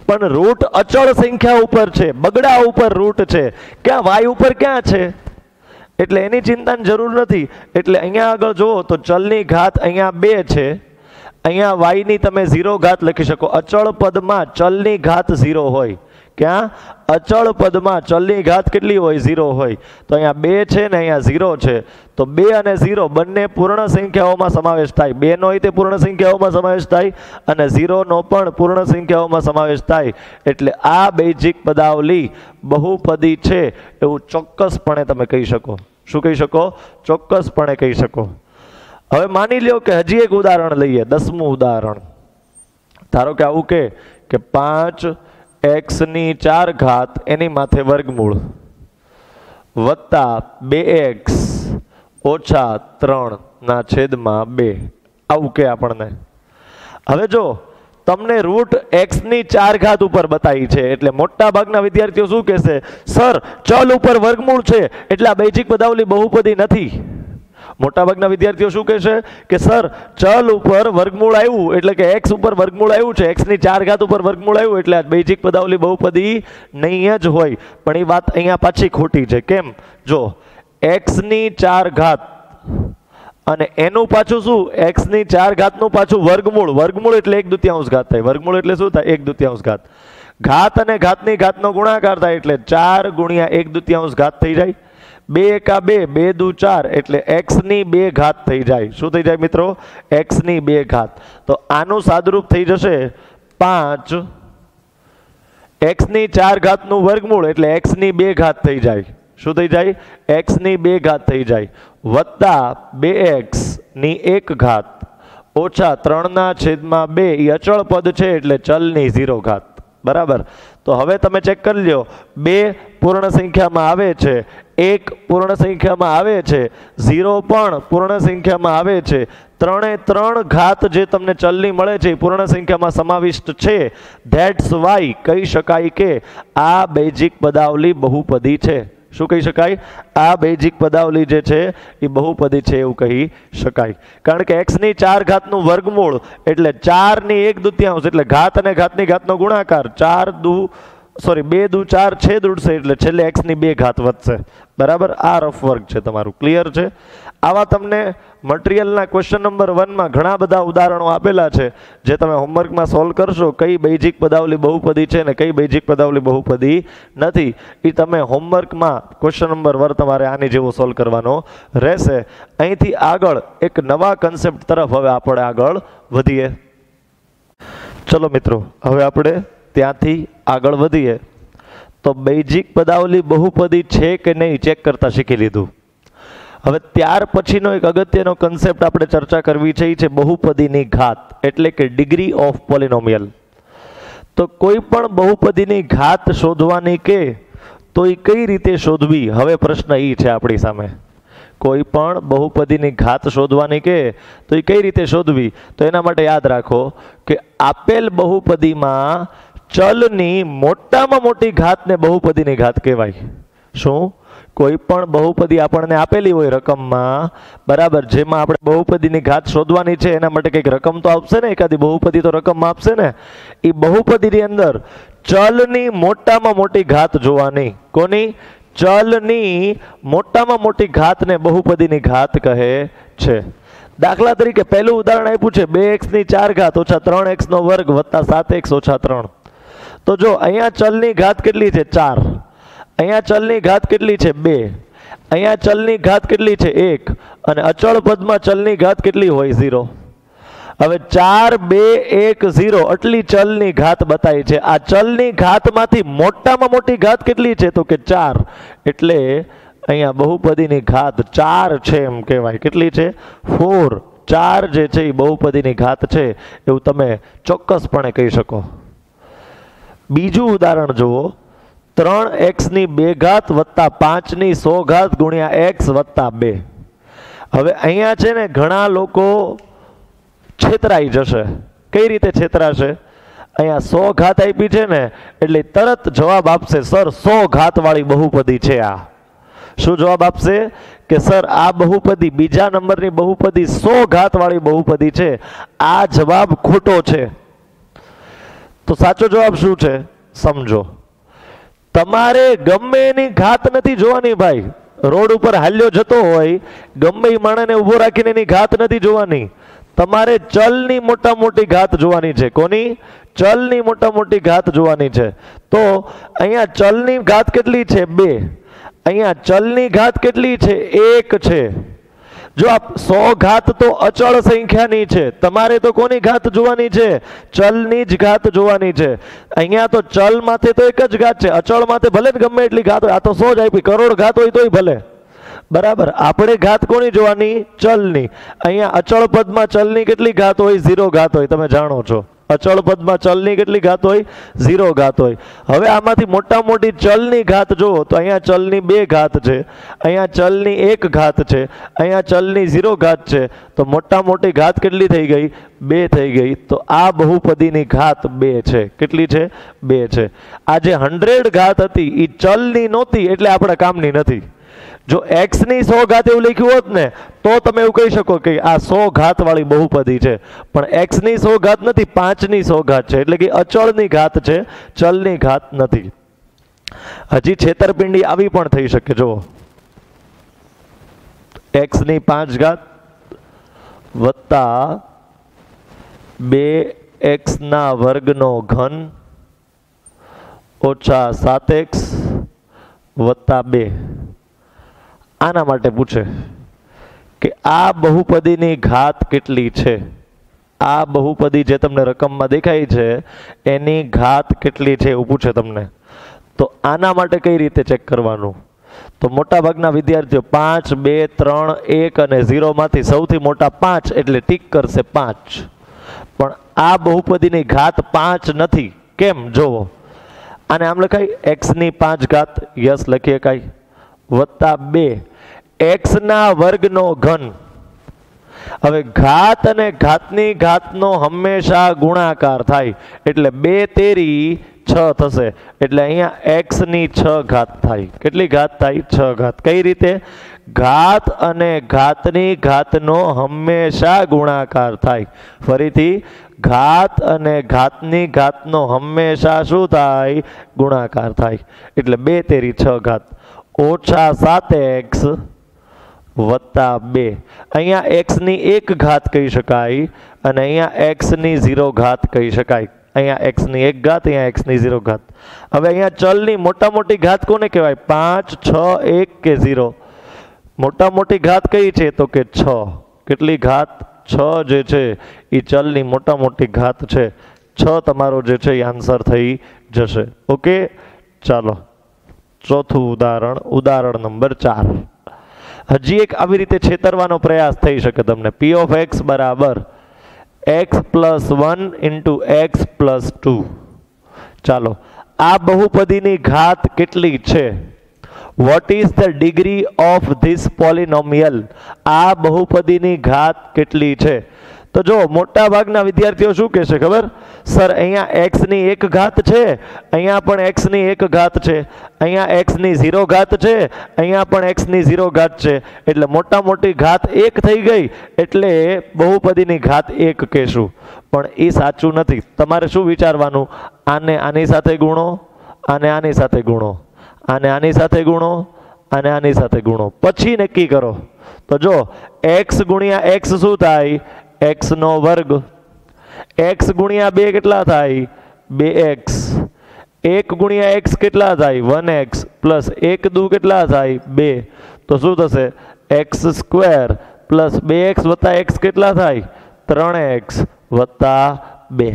પણ રૂટ અચળ સંખ્યા ઉપર છે, બગડા ઉપર રૂટ છે, ક્યાં વાય ઉપર ક્યાં છે, એટલે એની ચિંતાની જરૂર નથી. એટલે અહીંયા આગળ જુઓ તો ચલની ઘાત અહીંયા 2 છે, અહીંયા વાયની તમે 0 ઘાત લખી શકો. અચળ પદમાં ચલની ઘાત 0 હોય. ક્યાં? અચળ પદમાં ચલની ઘાત કેટલી હોય? 0 હોય. તો અહીંયા 2 છે ને અહીંયા 0 છે. તો 2 અને 0 બંને પૂર્ણ સંખ્યાઓમાં સમાવેશ થાય. 2 નો તે પૂર્ણ સંખ્યાઓમાં સમાવેશ થાય અને 0 નો પણ પૂર્ણ સંખ્યાઓમાં સમાવેશ થાય. એટલે આ બેઝિક પદાવલી બહુપદી છે એવું ચોક્કસપણે તમે કહી શકો. શું કહી શકો? ચોક્કસપણે કહી શકો. હવે માની લ્યો કે હજી એક ઉદાહરણ લઈએ, 10મું ઉદાહરણ. ધારો કે આવું કે 5x⁴ એની માથે વર્ગમૂળ વત્તા 2x - 3/2 આવું કે આપણને. હવે જો તમને રૂટ x⁴ ઉપર બતાવી છે એટલે મોટા ભાગના વિદ્યાર્થીઓ શું કહેશે? સર ચલ ઉપર વર્ગમૂળ છે એટલે આ બેઝિક પદાવલી બહુપદી નથી. મોટાભાગના વિદ્યાર્થીઓ શું કહેશે કે સર ચલ ઉપર વર્ગમૂળ આવ્યું એટલે કે x ઉપર વર્ગમૂળ આવ્યું છે, x⁴ ઉપર વર્ગમૂળ આવ્યું એટલે આ બેઝિક પદાવલી બહુપદી નહીં જ હોય. પણ એ વાત અહીંયા પાછી ખોટી છે. કેમ? જો x⁴ અને એનું પાછું શું? x⁴ નું પાછું વર્ગમૂળ. વર્ગમૂળ એટલે 1/2 ઘાત થાય. વર્ગમૂળ એટલે શું થાય? 1/2 ઘાત. ઘાત અને ઘાતની ઘાતનો ગુણાકાર થાય એટલે 4 × 1/2 ઘાત થઈ જાય. 2 × 2 2 × 4 એટલે x⁴ ઘાત થઈ જાય. શું થઈ જાય મિત્રો? x⁴ ઘાત. તો આનું સાદુરૂપ થઈ જશે 5 x⁴ નું વર્ગમૂળ એટલે x⁴ ઘાત થઈ જાય. શું થઈ જાય? x⁴ ઘાત થઈ જાય વત્તા 2x⁴ ઘાત ઓછા 3/2 એ અચળ પદ છે એટલે ચલની 0 ઘાત. બરાબર. તો હવે તમે ચેક કરી લ્યો, 2 પૂર્ણ સંખ્યામાં આવે છે, 1 પૂર્ણ સંખ્યામાં આવે છે, 0 પણ પૂર્ણ સંખ્યામાં આવે છે. 3 ઘાત જે તમને ચલની મળે છે એ પૂર્ણ સંખ્યામાં સમાવિષ્ટ છે. ધેટ્સ વાય કહી શકાય કે આ બેઝિક પદાવલી બહુપદી છે. શું કહી શકાય? આ બેઝિક પદાવલી જે છે એ બહુપદી છે એવું કહી શકાય. કારણ કે x⁴ નું વર્ગમૂળ એટલે 4/1/2 એટલે ઘાત અને ઘાતની ઘાતનો ગુણાકાર 2 × 4 છેદ ઉડશે એટલે છેલ્લે x⁴ ઘાત વધશે. બરાબર. આ રફ વર્ક છે તમારું. ક્લિયર છે? આવા તમને મટીરિયલના ક્વેશ્ચન નંબર 1માં ઘણા બધા ઉદાહરણો આપેલા છે જે તમે હોમવર્કમાં સોલ્વ કરશો. કઈ બેઝિક પદાવલી બહુપદી છે ને કઈ બેઝિક પદાવલી બહુપદી નથી એ તમે હોમવર્કમાં ક્વેશ્ચન નંબર 1 તમારે આની જેવો સોલ્વ કરવાનો રહેશે. અહીંથી આગળ એક નવા કન્સેપ્ટ તરફ હવે આપણે આગળ વધીએ. ચલો મિત્રો, હવે આપણે ત્યાંથી આગળ વધીએ તો બેઝિક પદાવલી બહુપદી છે કે નહીં ચેક કરતા શીખી લીધું. હવે ત્યાર પછીનો એક અગત્યનો કન્સેપ્ટ આપણે ચર્ચા કરવી છે એ છે બહુપદીની ઘાત એટલે કે ડિગ્રી ઓફ પોલિનોમિયલ. તો કોઈ પણ બહુપદીની ઘાત શોધવાની કે તો એ કઈ રીતે શોધવી? હવે પ્રશ્ન એ છે આપણી સામે. કોઈ પણ બહુપદીની ઘાત શોધવાની કે તો એ કઈ રીતે શોધવી? તો એના માટે યાદ રાખો કે આપેલ બહુપદીમાં ચલની મોટામાં મોટી ઘાતને બહુપદીની ઘાત કહેવાય. શું? કોઈ પણ બહુપદી આપણને આપેલી હોય રકમમાં, બરાબર, જેમાં આપણે બહુપદીની ઘાત શોધવાની છે એના માટે કંઈક રકમ તો આપશે ને, એકાદી બહુપદી તો રકમમાં આપશે ને. એ બહુપદીની અંદર ચલની મોટામાં મોટી ઘાત જોવાની. કોની? ચલની મોટામાં મોટી ઘાતને બહુપદીની ઘાત કહે છે. દાખલા તરીકે પહેલું ઉદાહરણ આપ્યું છે 2x⁴ ઓછા 3x² વત્તા 7x ઓછા 3. તો જો અહીંયા ચલની ઘાત કેટલી છે? 4. અહીંયા ચલની ઘાત કેટલી છે? 2. અહીંયા ચલની ઘાત કેટલી છે? 1. અને અચળ પદમાં ચલની ઘાત કેટલી હોય? 0. હવે 4, 2, 1, 0 આટલી ચલની ઘાત બતાવી છે. આ ચલની ઘાતમાંથી મોટામાં મોટી ઘાત કેટલી છે? તો કે 4. એટલે અહીંયા બહુપદીની ઘાત 4 છે એમ કહેવાય. કેટલી છે? 4. 4 જે છે એ બહુપદીની ઘાત છે એવું તમે ચોક્કસપણે કહી શકો. બીજું ઉદાહરણ જુઓ 3x ની 2 ઘાત વત્તા 5 ની 100 ઘાત ગુણ્યા x વત્તા 2. હવે અહીંયા છે ને ઘણા લોકો છેતરાઈ જશે. કઈ રીતે છેતરાશે? અહીંયા 100 ઘાત આપી છે ને એટલે તરત જવાબ આપશે સર 100 ઘાત વાળી બહુપદી છે આ. શું જવાબ આપશે? કે સર આ બહુપદી બીજા નંબરની બહુપદી 100 ઘાત વાળી બહુપદી છે. આ જવાબ ખોટો છે. તો સાચો જવાબ શું છે સમજો. તમારે ગમે એની ઘાત નથી જોવાની ભાઈ. રોડ ઉપર હાલ્યો જતો હોય ગમે એ માણસને ઊભો રાખીને એની ઘાત નથી જોવાની. તમારે ચલની મોટા મોટી ઘાત જોવાની છે. કોની? ચલની મોટા મોટી ઘાત જોવાની છે. તો અહીંયા ચલની ઘાત કેટલી છે? 2. અહીંયા ચલની ઘાત કેટલી છે? 1 છે. જો આ 100 ઘાત તો અચળ સંખ્યાની છે. તમારે તો કોની ઘાત જોવાની છે? ચલની જ ઘાત જોવાની છે. અહીંયા તો ચલ માથે તો એક જ ઘાત છે. અચળ માથે ભલે ને ગમે એટલી ઘાત હોય. આ તો 100 જ આપી. કરોડ ઘાત હોય તોય ભલે. બરાબર. આપણે ઘાત કોની જોવાની? ચલની. અહીંયા અચળ પદમાં ચલની કેટલી ઘાત હોય? 0 ઘાત હોય. તમે જાણો છો અચળ પદમાં ચલની કેટલી ઘાત હોય? 0 ઘાત હોય. હવે આમાંથી મોટા મોટી ચલની ઘાત જુઓ તો અહીંયા ચલની 2 ઘાત છે. અહીંયા ચલની 1 ઘાત છે. અહીંયા ચલની 0 ઘાત છે. તો મોટા મોટી ઘાત કેટલી થઈ ગઈ? 2 થઈ ગઈ. તો આ બહુપદીની ઘાત 2 છે. કેટલી છે? 2 છે. આ જે 100 ઘાત હતી એ ચલની નહોતી એટલે આપણા કામની નથી. જો x ની 100 ઘાત એવું લખ્યું હોત ને તો તમે એવું કહી શકો કે આ 100 ઘાત વાળી બહુપદી છે. પણ x ની 100 ઘાત નથી, 5 ની 100 ઘાત છે. એટલે કે અચળની ઘાત છે, ચલની ઘાત નથી. હજી છેતરપિંડી આવી પણ થઈ શકે. જુઓ x ની 5 ઘાત વત્તા 2x ના વર્ગનો ઘન ઓછા 7x વત્તા 2. આના માટે પૂછે કે આ બહુપદીની ઘાત કેટલી છે? આ બહુપદી જે તમને રકમમાં દેખાય છે એની ઘાત કેટલી છે એવું પૂછે તમને. તો આના માટે કઈ રીતે ચેક કરવાનું? તો મોટા ભાગના વિદ્યાર્થીઓ 5, 2, 3, 1 અને 0 માંથી સૌથી મોટા 5 એટલે ટીક કરશે 5. પણ આ બહુપદીની ઘાત 5 નથી. કેમ? જોવો આને આમ લખાય x ની 5 ઘાત. યસ લખીએ કાંઈ વત્તા 2 x ના વર્ગનો ઘન. હવે ઘાત અને ઘાતની ઘાતનો હંમેશા ગુણાકાર થાય એટલે 2 તેરી 6 થશે. એટલે અહીંયા x ની 6 ઘાત થાય. કેટલી ઘાત થાય? 6 ઘાત. કઈ રીતે? ઘાત અને ઘાતની ઘાતનો હંમેશા ગુણાકાર થાય. ફરીથી ઘાત અને ઘાતની ઘાતનો હંમેશા શું થાય? ગુણાકાર થાય. એટલે 2 તેરી 6 ઘાત ઓછા 7x વત્તા 2. અહીંયા x ની 1 ઘાત કહી શકાય અને અહીંયા x ની 0 ઘાત કહી શકાય. અહીંયા x ની 1 ઘાત, અહીંયા x ની 0 ઘાત. હવે અહીંયા ચલની મોટા મોટી ઘાત કોને કહેવાય? 5, 6, 1 કે 0? મોટા મોટી ઘાત કઈ છે? તો કે 6. કેટલી ઘાત? 6 જે છે એ ચલની મોટા મોટી ઘાત છે. 6 તમારો જે છે એ આન્સર થઈ જશે. ઓકે, ચાલો ચોથું ઉદાહરણ, ઉદાહરણ નંબર 4. હજી એક આવી રીતે છેતરવાનો પ્રયાસ થઈ શકે તમને. p of x બરાબર x plus 1 into x plus 2. ચાલો આ બહુપદીની ઘાત કેટલી છે? What is the degree of this પોલિનોમિયલ? આ બહુપદીની ઘાત કેટલી છે? તો જો મોટા ભાગના વિદ્યાર્થીઓ શું કહેશે ખબર? સર અહીંયા x ની 1 ઘાત છે, અહીંયા પણ x ની 1 ઘાત છે, અહીંયા x ની 0 ઘાત છે, અહીંયા પણ x ની 0 ઘાત છે. એટલે મોટા મોટી ઘાત 1 થઈ ગઈ એટલે બહુપદીની ઘાત 1 કહેશું. પણ એ સાચું નથી. તમારે શું વિચારવાનું? આને આની સાથે ગુણો, આને આની સાથે ગુણો, આને આની સાથે ગુણો, આને આની સાથે ગુણો, પછી નક્કી કરો. તો જો x ગુણ્યા x શું થાય? x નો વર્ગ. x ગુણ્યા 2 કેટલા થાય? 2x. 1 ગુણ્યા x કેટલા થાય? 1x પ્લસ 1 દુ કેટલા થાય? 2. તો શું થશે? x સ્ક્વેર પ્લસ 2x વત્તા x કેટલા થાય? 3x વત્તા 2.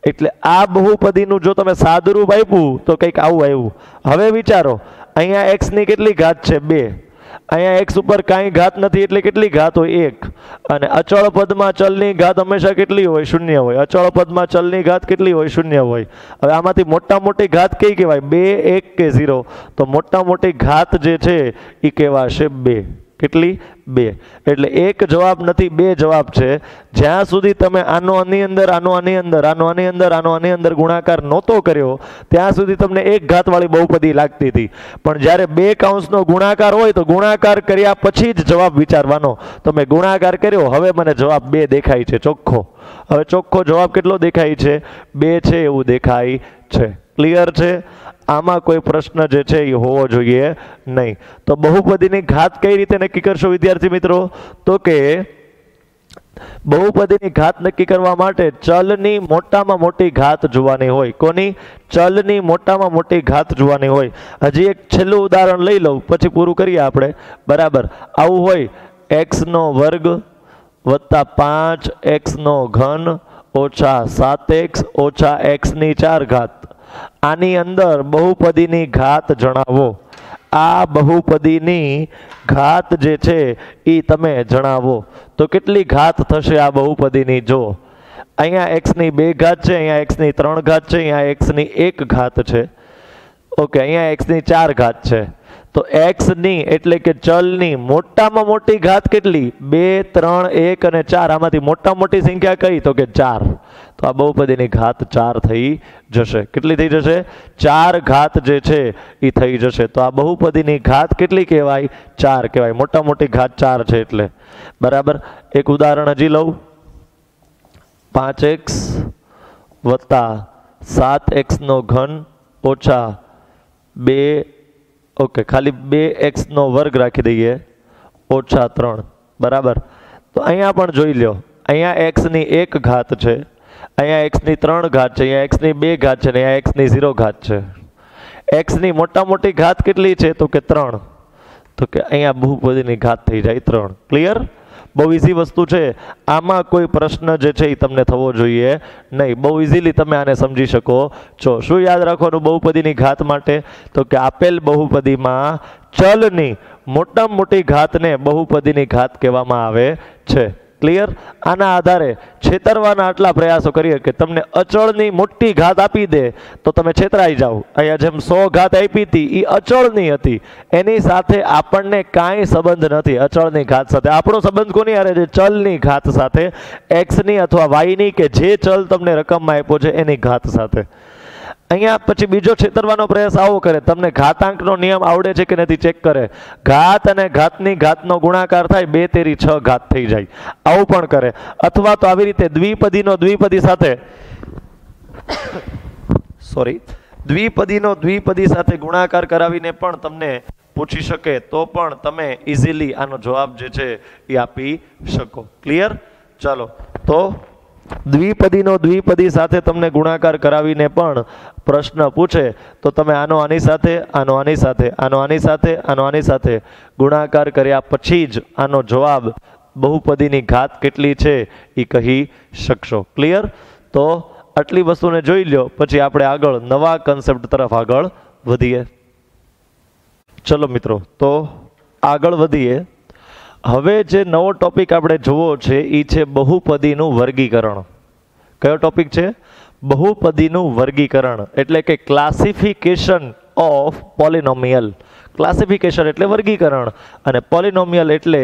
એટલે આ બહુપદીનું જો તમે સાદુરૂપ આપ્યું તો કંઈક આવું આવ્યું. હવે વિચારો અહીંયા x ની કેટલી ઘાત છે? 2. અહીંયા x ઉપર કાંઈ ઘાત નથી એટલે કેટલી ઘાત હોય? 1. અને અચળ પદમાં ચલની ઘાત હંમેશા કેટલી હોય? 0 હોય. અચળ પદમાં ચલની ઘાત કેટલી હોય? 0 હોય. હવે આમાંથી મોટા મોટી ઘાત કઈ કહેવાય? 2, 1 કે 0? તો મોટા મોટી ઘાત જે છે એ કહેવાશે 2. કેટલી? 2. એટલે એક જવાબ નથી, 2 જવાબ છે. જ્યાં સુધી તમે આનો આની અંદર, આનો આની અંદર, આનો આની અંદર, આનો આની અંદર ગુણાકાર નહોતો કર્યો ત્યાં સુધી તમને એક ઘાતવાળી બહુપદી લાગતી હતી. પણ જ્યારે 2 કૌંસનો ગુણાકાર હોય તો ગુણાકાર કર્યા પછી જ જવાબ વિચારવાનો. તમે ગુણાકાર કર્યો, હવે મને જવાબ 2 દેખાય છે ચોખ્ખો. હવે ચોખ્ખો જવાબ કેટલો દેખાય છે? 2 છે એવું દેખાય છે. ક્લિયર છે? આમાં કોઈ પ્રશ્ન જે છે એ હોવો જોઈએ નહીં. તો બહુપદીની ઘાત કઈ રીતે નક્કી કરશો વિદ્યાર્થી મિત્રો? તો કે બહુપદીની ઘાત નક્કી કરવા માટે ચલની મોટામાં મોટી ઘાત જોવાની હોય. કોની? ચલની મોટામાં મોટી ઘાત જોવાની હોય. હજી એક છેલ્લું ઉદાહરણ લઈ લઉં પછી પૂરું કરીએ આપણે. બરાબર, આવું હોય x² વત્તા 5x³ ઓછા 7x ઓછા x⁴ આની અંદર બહુપદીની ઘાત જણાવો. આ બહુપદીની ઘાત જે છે એ તમે જણાવો. તો કેટલી ઘાત થશે આ બહુપદીની? જો અહીંયા x² છે, અહીંયા x³ છે, અહીંયા x1 છે. ઓકે, અહીંયા x4 છે. તો x એટલે કે ચલની મોટામાં મોટી ઘાત કેટલી? 2, 3, 1 અને 4. આમાંથી મોટા મોટી સંખ્યા કઈ? તો કે 4. તો આ બહુપદીની ઘાત 4 થઈ જશે. કેટલી થઈ જશે? 4 ઘાત જે છે એ થઈ જશે. તો આ બહુપદીની ઘાત કેટલી કહેવાય? 4 કહેવાય. મોટા મોટી ઘાત 4 છે એટલે. બરાબર, એક ઉદાહરણ હજી લઉં. 5x વત્તા 7x³ ઓછા 2, ઓકે, ખાલી 2x² રાખી દઈએ, ઓછા 3. બરાબર, તો અહીંયા પણ જોઈ લો. અહીંયા x1 છે, અહીંયા x3 છે, અહીંયા x2 છે, અને અહીંયા x0 છે. xની મોટા મોટી ઘાત કેટલી છે? તો કે 3. તો કે અહીંયા બહુપદીની ઘાત થઈ જાય 3. ક્લિયર? બહુ ઇઝી વસ્તુ છે. આમાં કોઈ પ્રશ્ન જે છે એ તમને થવો જોઈએ નહીં. બહુ ઇઝીલી તમે આને સમજી શકો છો. શું યાદ રાખવાનું બહુપદીની ઘાત માટે? તો કે આપેલ બહુપદીમાં ચલની મોટામાં મોટી ઘાતને બહુપદીની ઘાત કહેવામાં આવે છે. ક્લિયર? આના આધારે છેતરવાના આટલા પ્રયાસો કરીએ કે તમને અચળની મોટી ઘાત આપી દે તો તમે છેતરાઈ જાઓ. અહીંયા જેમ 100 ઘાત આપી હતી એ અચળની હતી, એની સાથે આપણને કાંઈ સંબંધ નથી. અચળની ઘાત સાથે આપણો સંબંધ કોની હારે છે? ચલની ઘાત સાથે, એક્સની અથવા વાયની કે જે ચલ તમને રકમમાં આપ્યો છે એની ઘાત સાથે. અહીંયા પછી બીજો છેતરવાનો પ્રયાસ આવો કરે, તમને ઘાતાંકનો નિયમ આવડે છે કે નથી ચેક કરે. ઘાત અને ઘાતની ઘાતનો ગુણાકાર થાય, 2 તેરી 6 ઘાત થઈ જાય. આવું પણ કરે. અથવા તો આવી રીતે દ્વિપદીનો દ્વિપદી સાથે દ્વિપદી સાથે ગુણાકાર કરાવીને પણ તમને પૂછી શકે તો પણ તમે ઇઝીલી આનો જવાબ જે છે એ આપી શકો. ક્લિયર? ચાલો, તો દ્વિપદીનો દ્વિપદી સાથે તમને ગુણાકાર કરાવીને પણ પ્રશ્ન પૂછે તો તમે આનો આની સાથે, આનો આની સાથે, આનો આની સાથે, આનો આની સાથે ગુણાકાર કર્યા પછી જ આનો જવાબ બહુપદીની ઘાત કેટલી છે એ કહી શકશો. ક્લિયર? તો આટલી વસ્તુને જોઈ લો, પછી આપણે આગળ નવા કન્સેપ્ટ તરફ આગળ વધીએ. ચલો મિત્રો, તો આગળ વધીએ. હવે જે નવો ટોપિક આપણે જોવો છે એ છે બહુપદીનું વર્ગીકરણ. કયો ટોપિક છે? બહુપદીનું વર્ગીકરણ, એટલે કે ક્લાસિફિકેશન ઓફ પોલિનોમિયલ. ક્લાસિફિકેશન એટલે વર્ગીકરણ અને પોલિનોમિયલ એટલે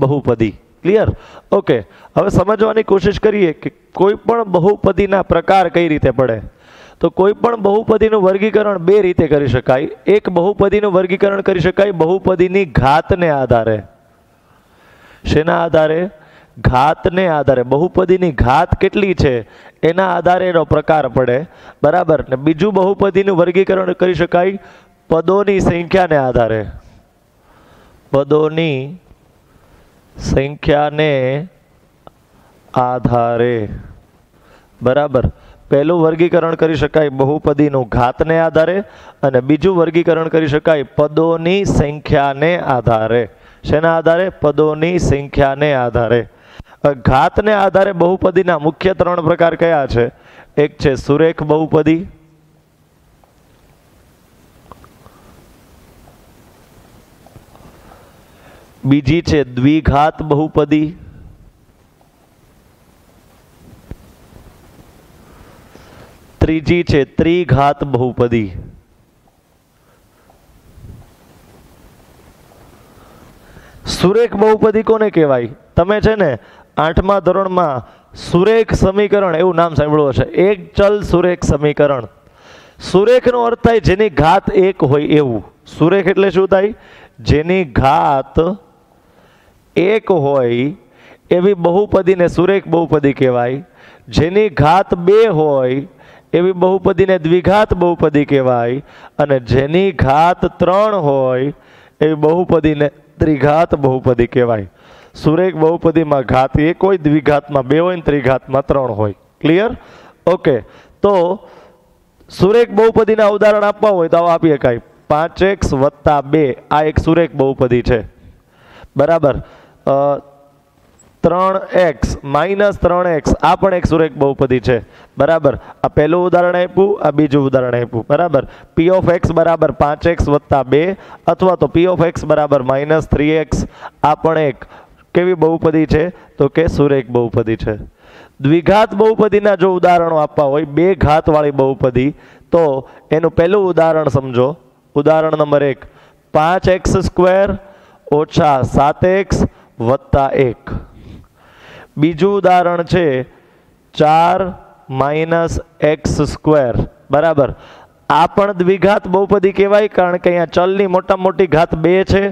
બહુપદી. ક્લિયર? ઓકે, હવે સમજવાની કોશિશ કરીએ કે કોઈ પણ બહુપદીના પ્રકાર કઈ રીતે પડે. તો કોઈ પણ બહુપદીનું વર્ગીકરણ 2 રીતે કરી શકાય. એક બહુપદીનું વર્ગીકરણ કરી શકાય બહુપદીની ઘાતને આધારે. શેના આધારે? ઘાતને આધારે. બહુપદીની ઘાત કેટલી છે એના આધારે એનો પ્રકાર પડે. બરાબર ને? બીજું બહુપદીનું વર્ગીકરણ કરી શકાય પદોની સંખ્યાને આધારે. પદોની સંખ્યાને આધારે. બરાબર, પહેલું વર્ગીકરણ કરી શકાય બહુપદીનું ઘાતને આધારે અને બીજું વર્ગીકરણ કરી શકાય પદોની સંખ્યાને આધારે. શેના આધારે? પદોની સંખ્યાને આધારે. ઘાતને આધારે બહુપદીના મુખ્ય 3 પ્રકાર કયા છે? એક છે સુરેખ બહુપદી, બીજી છે દ્વિઘાત બહુપદી, ત્રીજી છે ત્રિઘાત બહુપદી. સુરેખ બહુપદી કોને કહેવાય? તમે છે ને 8મા ધોરણમાં સુરેખ સમીકરણ એવું નામ સાંભળ્યું હશે. એક ચલ સુરેખ સમીકરણ. સુરેખનો અર્થ થાય જેની ઘાત એક હોય એવું. સુરેખ એટલે શું થાય? જેની ઘાત એક હોય એવી બહુપદીને સુરેખ બહુપદી કહેવાય. જેની ઘાત 2 હોય એવી બહુપદીને દ્વિઘાત બહુપદી કહેવાય. અને જેની ઘાત 3 હોય એવી બહુપદીને ત્રિઘાત બહુપદી કહેવાય. સુરેખ બહુપદીમાં ઘાત 1 હોય, દ્વિઘાતમાં 2 હોય, ત્રિઘાતમાં 3 હોય. ક્લિયર? ઓકે. તો સુરેખ બહુપદીના ઉદાહરણ આપવા હોય તો આવો આપી શકાય. 5x વત્તા 2 આ એક સુરેખ બહુપદી છે. બરાબર. 3x માઇનસ 3x આ પણ એક સુરેખ બહુપદી છે. બરાબર. આ પહેલું ઉદાહરણ આપ્યું, આ બીજું ઉદાહરણ આપ્યું. બરાબર. p ઓફ x બરાબર 5x વત્તા 2 અથવા તો p ઓફ x બરાબર માઇનસ 3x આ પણ એક કેવી બહુપદી છે? તો કે સુરેખ બહુપદી છે. દ્વિઘાત બહુપદીના જો ઉદાહરણો આપવા હોય, 2 ઘાત વાળી બહુપદી, તો એનું પહેલું ઉદાહરણ સમજો. ઉદાહરણ નંબર 1 5x² ઓછા 7x વત્તા 1. બીજું ઉદાહરણ છે 4 માઇનસ x². બરાબર. આ પણ દ્વિઘાત બહુપદી કહેવાય કારણ કે અહીંયા ચલની મોટામાં મોટી ઘાત 2 છે.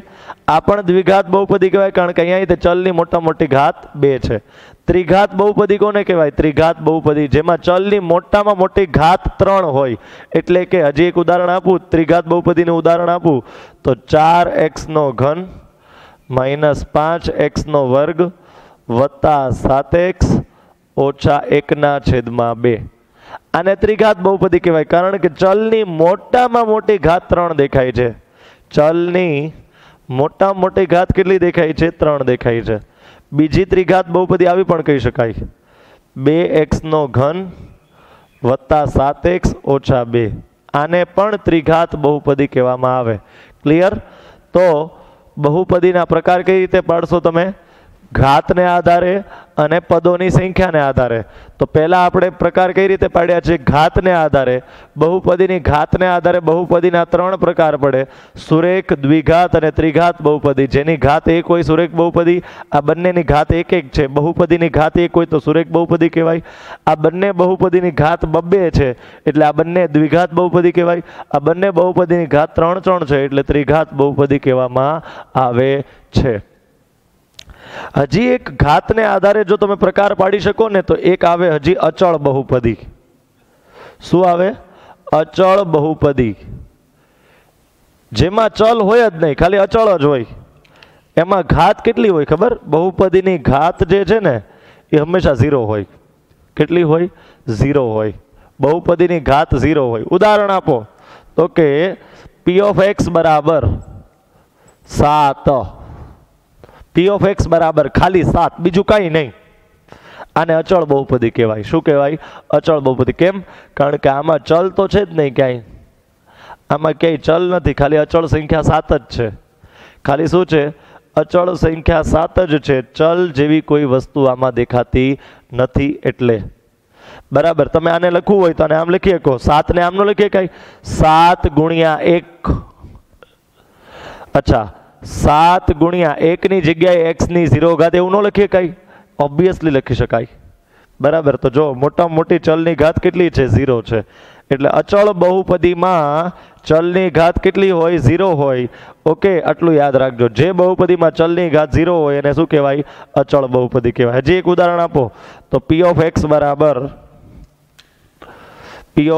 આ પણ દ્વિઘાત બહુપદી કહેવાય કારણ કે અહીંયા ચલની મોટામાં મોટી ઘાત 2 છે. ત્રિઘાત બહુપદી કોને કહેવાય? ત્રિઘાત બહુપદી જેમાં ચલની મોટામાં મોટી ઘાત 3 હોય. એટલે કે હજી એક ઉદાહરણ આપું, ત્રિઘાત બહુપદીનું ઉદાહરણ આપું તો 4x³ માઇનસ 5x² વત્તા 7x ઓછા 1/2. આને ત્રિઘાત બહુપદી કહેવાય કારણ કે ચલની મોટામાં મોટી ઘાત 3 દેખાય છે. ચલની મોટામાં મોટી ઘાત કેટલી દેખાય છે? 3 દેખાય છે. બીજી ત્રિઘાત બહુપદી આવી પણ કહી શકાય, 2x³ વત્તા 7x ઓછા 2. આને પણ ત્રિઘાત બહુપદી કહેવામાં આવે. ક્લિયર? તો બહુપદીના પ્રકાર કઈ રીતે પાડશો તમે? ઘાતને આધારે અને પદોની સંખ્યાને આધારે. તો પહેલા આપણે પ્રકાર કઈ રીતે પાડ્યા છે? ઘાતને આધારે. બહુપદીની ઘાતને આધારે બહુપદીના 3 પ્રકાર પડે: સુરેખ, દ્વિઘાત અને ત્રિઘાત બહુપદી. જેની ઘાત 1 હોય સુરેખ બહુપદી. આ બંનેની ઘાત 1 છે. બહુપદીની ઘાત 1 હોય તો સુરેખ બહુપદી કહેવાય. આ બંને બહુપદીની ઘાત 2 છે એટલે આ બંને દ્વિઘાત બહુપદી કહેવાય. આ બંને બહુપદીની ઘાત 3 છે એટલે ત્રિઘાત બહુપદી કહેવામાં આવે છે. હજી એક ઘાતને આધારે જો તમે પ્રકાર પાડી શકો ને તો એક આવે હજી અચળ બહુપદી. શું આવે? અચળ બહુપદી. જેમાં ચલ હોય જ નહીં, ખાલી અચળ જ હોય. એમાં ઘાત કેટલી હોય ખબર? બહુપદીની ઘાત જે છે ને એ હંમેશા 0 હોય. કેટલી હોય? 0 હોય. બહુપદીની ઘાત 0 હોય. ઉદાહરણ આપો તો કે p ઓફ x બરાબર 7. p ઓફ x બરાબર ખાલી 7, બીજું કાંઈ નહીં. આને અચળ બહુપદી કહેવાય. શું કહેવાય? અચળ બહુપદી. કેમ? કારણ કે આમાં ચલ તો છે જ નહીં ક્યાંય. આમાં ક્યાંય ચલ નથી, ખાલી અચળ સંખ્યા 7 જ છે. ખાલી શું છે? અચળ સંખ્યા 7 જ છે. ચલ જેવી કોઈ વસ્તુ આમાં દેખાતી નથી એટલે. બરાબર. તમે આને લખવું હોય તો આને આમ લખી શકો. 7 ને આમ ન લખીએ કાંઈ. 7 ગુણ્યા 1. અચ્છા, 7 ગુણ્યા 1 ની જગ્યાએ x ની 0 ઘાત એવું ન લખીએ કાંઈ. ઓબ્વિયસલી લખી શકાય. બરાબર. તો જો મોટામાં મોટી ચલની ઘાત કેટલી છે? 0 છે. એટલે અચળ બહુપદીમાં ચલની ઘાત કેટલી હોય? 0 હોય. ઓકે, આટલું યાદ રાખજો. જે બહુપદીમાં ચલની ઘાત 0 હોય એને શું કહેવાય? અચળ બહુપદી કહેવાય. હજી એક ઉદાહરણ આપો તો p ઓફ x બરાબર 3/2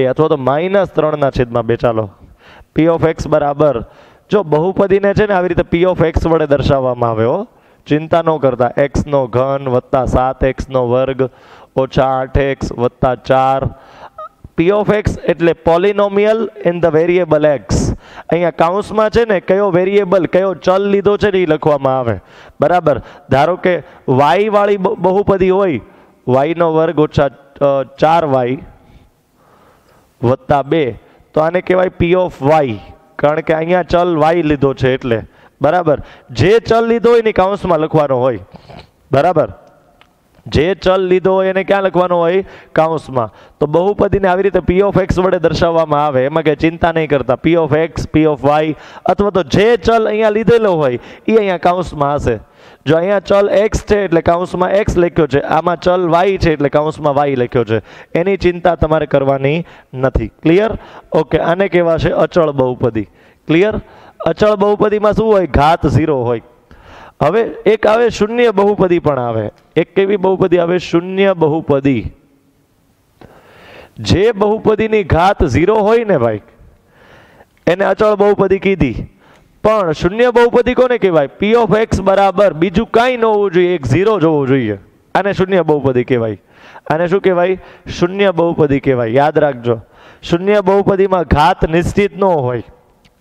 અથવા તો -3/2. ચાલો, p ઓફ x બરાબર, જો બહુપદીને છે ને આવી રીતે p ઓફ x વડે દર્શાવવામાં આવે હો, ચિંતા ન કરતા. x³ વત્તા 7x² ઓછા 8x વત્તા 4. p ઓફ x એટલે પોલિનોમિયલ ઇન ધ વેરિયેબલ x. અહીંયા કાઉન્સમાં છે ને કયો વેરિયેબલ, કયો ચલ લીધો છે ને એ લખવામાં આવે. બરાબર. ધારો કે y વાળી બહુપદી હોય, y² ઓછા 4y વત્તા 2, તો આને કહેવાય p ઓફ y. કારણ કે અહીંયા ચલ વાય લીધો છે એટલે, બરાબર. જે ચલ લીધો હોય ને કૌંસમાં લખવાનો હોય, બરાબર. જે ચલ લીધો હોય એને ક્યાં લખવાનો હોય? કૌંસમાં. તો બહુપદીને આવી રીતે પી ઓફ એક્સ વડે દર્શાવવામાં આવે, એમાં કંઈ ચિંતા નહીં કરતા. P of X, P of Y, અથવા તો જે ચલ અહીંયા લીધેલો હોય એ અહીંયા કૌંસમાં હશે. જો અહીંયા ચલ એક્સ છે એટલે કૌંસમાં એક્સ લખ્યો છે, આમાં ચલ વાય છે એટલે કૌંસમાં વાય લખ્યો છે. એની ચિંતા તમારે કરવાની નથી. ક્લિયર? ઓકે. આને કહેવાશે અચળ બહુપદી. ક્લિયર? અચળ બહુપદીમાં શું હોય? ઘાત 0 હોય. હવે એક આવે શૂન્ય બહુપદી પણ આવે. એક કેવી બહુપદી આવે? શૂન્ય બહુપદી. જે બહુપદીની ઘાત 0 હોય ને ભાઈ, એને અચળ બહુપદી કીધી. પણ શૂન્ય બહુપદી કોને કહેવાય? પી ઓફ એક્સ બરાબર બીજું કાંઈ ન હોવું જોઈએ, એક 0 જ હોવું જોઈએ. આને શૂન્ય બહુપદી કહેવાય. આને શું કહેવાય? શૂન્ય બહુપદી કહેવાય. યાદ રાખજો, શૂન્ય બહુપદીમાં ઘાત નિશ્ચિત ન હોય.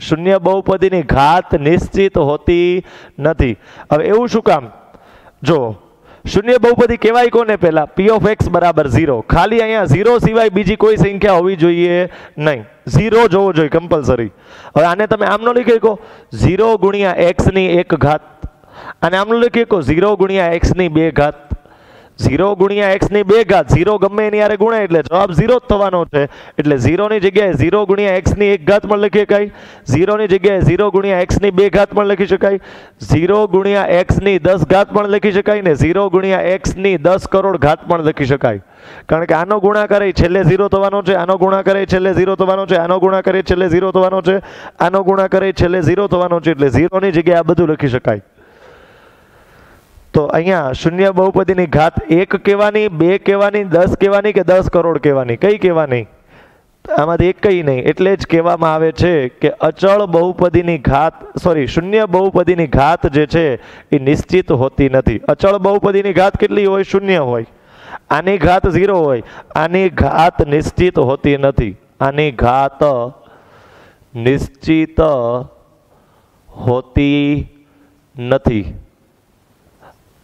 શૂન્ય બહુપદીની ઘાત નિશ્ચિત હોતી નથી. હવે એવું શું કામ? જો શૂન્ય બહુપદી કહેવાય કોને? પહેલા પી ઓફ એક્સ બરાબર 0. ખાલી અહીંયા 0 સિવાય બીજી કોઈ સંખ્યા હોવી જોઈએ નહીં. 0 જોવો જોઈએ કમ્પલસરી. હવે આને તમે આમ ન લખી શકો 0 ગુણ્યા એક્સ ની 1 ઘાત, અને આમ ન લખી શકો 0 ગુણ્યા એક્સ ની 2 ઘાત. 0 ગુણ્યા એક્સ ની 2 ઘાત, 0 ગમે એની હારે ગુણાય એટલે જવાબ 0 જ થવાનો છે. એટલે 0 ની જગ્યાએ 0 ગુણ્યા એક્સ ની 1 ઘાત પણ લખી શકાય. 0 ની જગ્યાએ 0 ગુણ્યા એક્સ ની 2 ઘાત પણ લખી શકાય. 0 ગુણ્યા એક્સ ની 10 ઘાત પણ લખી શકાય ને 0 ગુણ્યા એક્સ ની 10 કરોડ ઘાત પણ લખી શકાય. કારણ કે આનો ગુણાકાર છેલ્લે 0 થવાનો છે, આનો ગુણાકાર છેલ્લે 0 થવાનો છે, આનો ગુણાકાર છેલ્લે 0 થવાનો છે, આનો ગુણાકાર છેલ્લે 0 થવાનો છે. એટલે 0 ની જગ્યાએ આ બધું લખી શકાય. તો અહીંયા શૂન્ય બહુપદીની ઘાત 1 કહેવાની, 2 કહેવાની, 10 કહેવાની કે 10 કરોડ કહેવાની? કઈ કહેવાની? આમાંથી એક કઈ નહીં. એટલે જ કહેવામાં આવે છે કે અચળ બહુપદીની ઘાત, સોરી, શૂન્ય બહુપદીની ઘાત જે છે એ નિશ્ચિત હોતી નથી. અચળ બહુપદીની ઘાત કેટલી હોય? શૂન્ય હોય. આની ઘાત 0 હોય. આની ઘાત નિશ્ચિત હોતી નથી. આની ઘાત નિશ્ચિત હોતી નથી.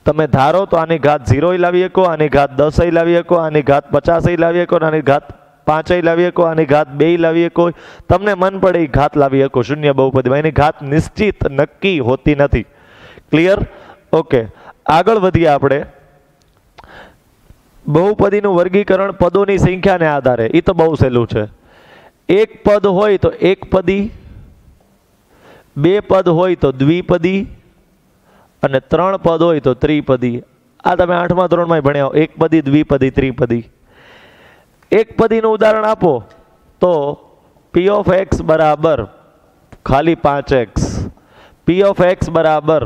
તમે ધારો તો આની ઘાત 0 લાવી શકો, આની ઘાત 10 લાવી શકો, આની ઘાત 50 લાવી શકો, આની ઘાત 5 લાવી શકો, આની ઘાત 2 લાવી શકો. તમને મન પડે એ ઘાત લાવી શકો શૂન્ય બહુપદીમાં. એની ઘાત નિશ્ચિત નક્કી હોતી નથી. ક્લિયર? ઓકે. આગળ વધીએ આપણે. બહુપદીનું વર્ગીકરણ પદોની સંખ્યાને આધારે. એ તો બહુ સહેલું છે. એક પદ હોય તો એકપદી, 2 પદ હોય તો દ્વિપદી, અને 3 પદ હોય તો ત્રિપદી. આ તમે 8મા ધોરણમાં ભણ્યા. એકપદી, દ્વિપદી, ત્રિપદી. એકપદીનું ઉદાહરણ આપો તો પી ઓફ એક્સ બરાબર ખાલી 5x, પી ઓફ એક્સ બરાબર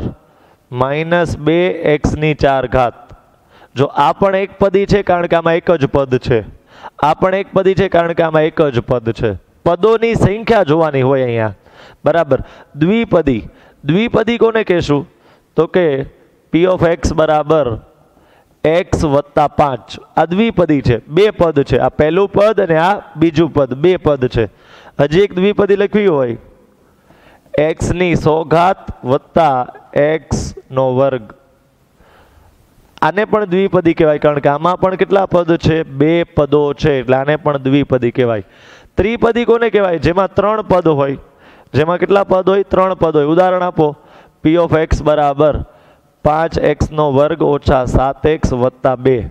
-2x ની 4 ઘાત. જો આ પણ એકપદી છે કારણ કે આમાં એક જ પદ છે. આ પણ એકપદી છે કારણ કે આમાં એક જ પદ છે. પદોની સંખ્યા જોવાની હોય અહીંયા, બરાબર. દ્વિપદી, દ્વિપદી કોને કહેશું? તો કે પી ઓફ એક્સ બરાબર x વત્તા 5. આ દ્વિપદી છે, 2 પદ છે. આ પહેલું પદ અને આ બીજું પદ, 2 પદ છે. હજી એક દ્વિપદી લખવી હોય x ની 100 ઘાત વત્તા x નો વર્ગ. આને પણ દ્વિપદી કહેવાય કારણ કે આમાં પણ કેટલા પદ છે? 2 પદો છે. એટલે આને પણ દ્વિપદી કહેવાય. ત્રિપદી કોને કહેવાય? જેમાં 3 પદ હોય. જેમાં કેટલા પદ હોય? 3 પદ હોય. ઉદાહરણ આપો. પી ઓફ એક્સ બરાબર 5x નો વર્ગ ઓછા 7x વત્તા 2.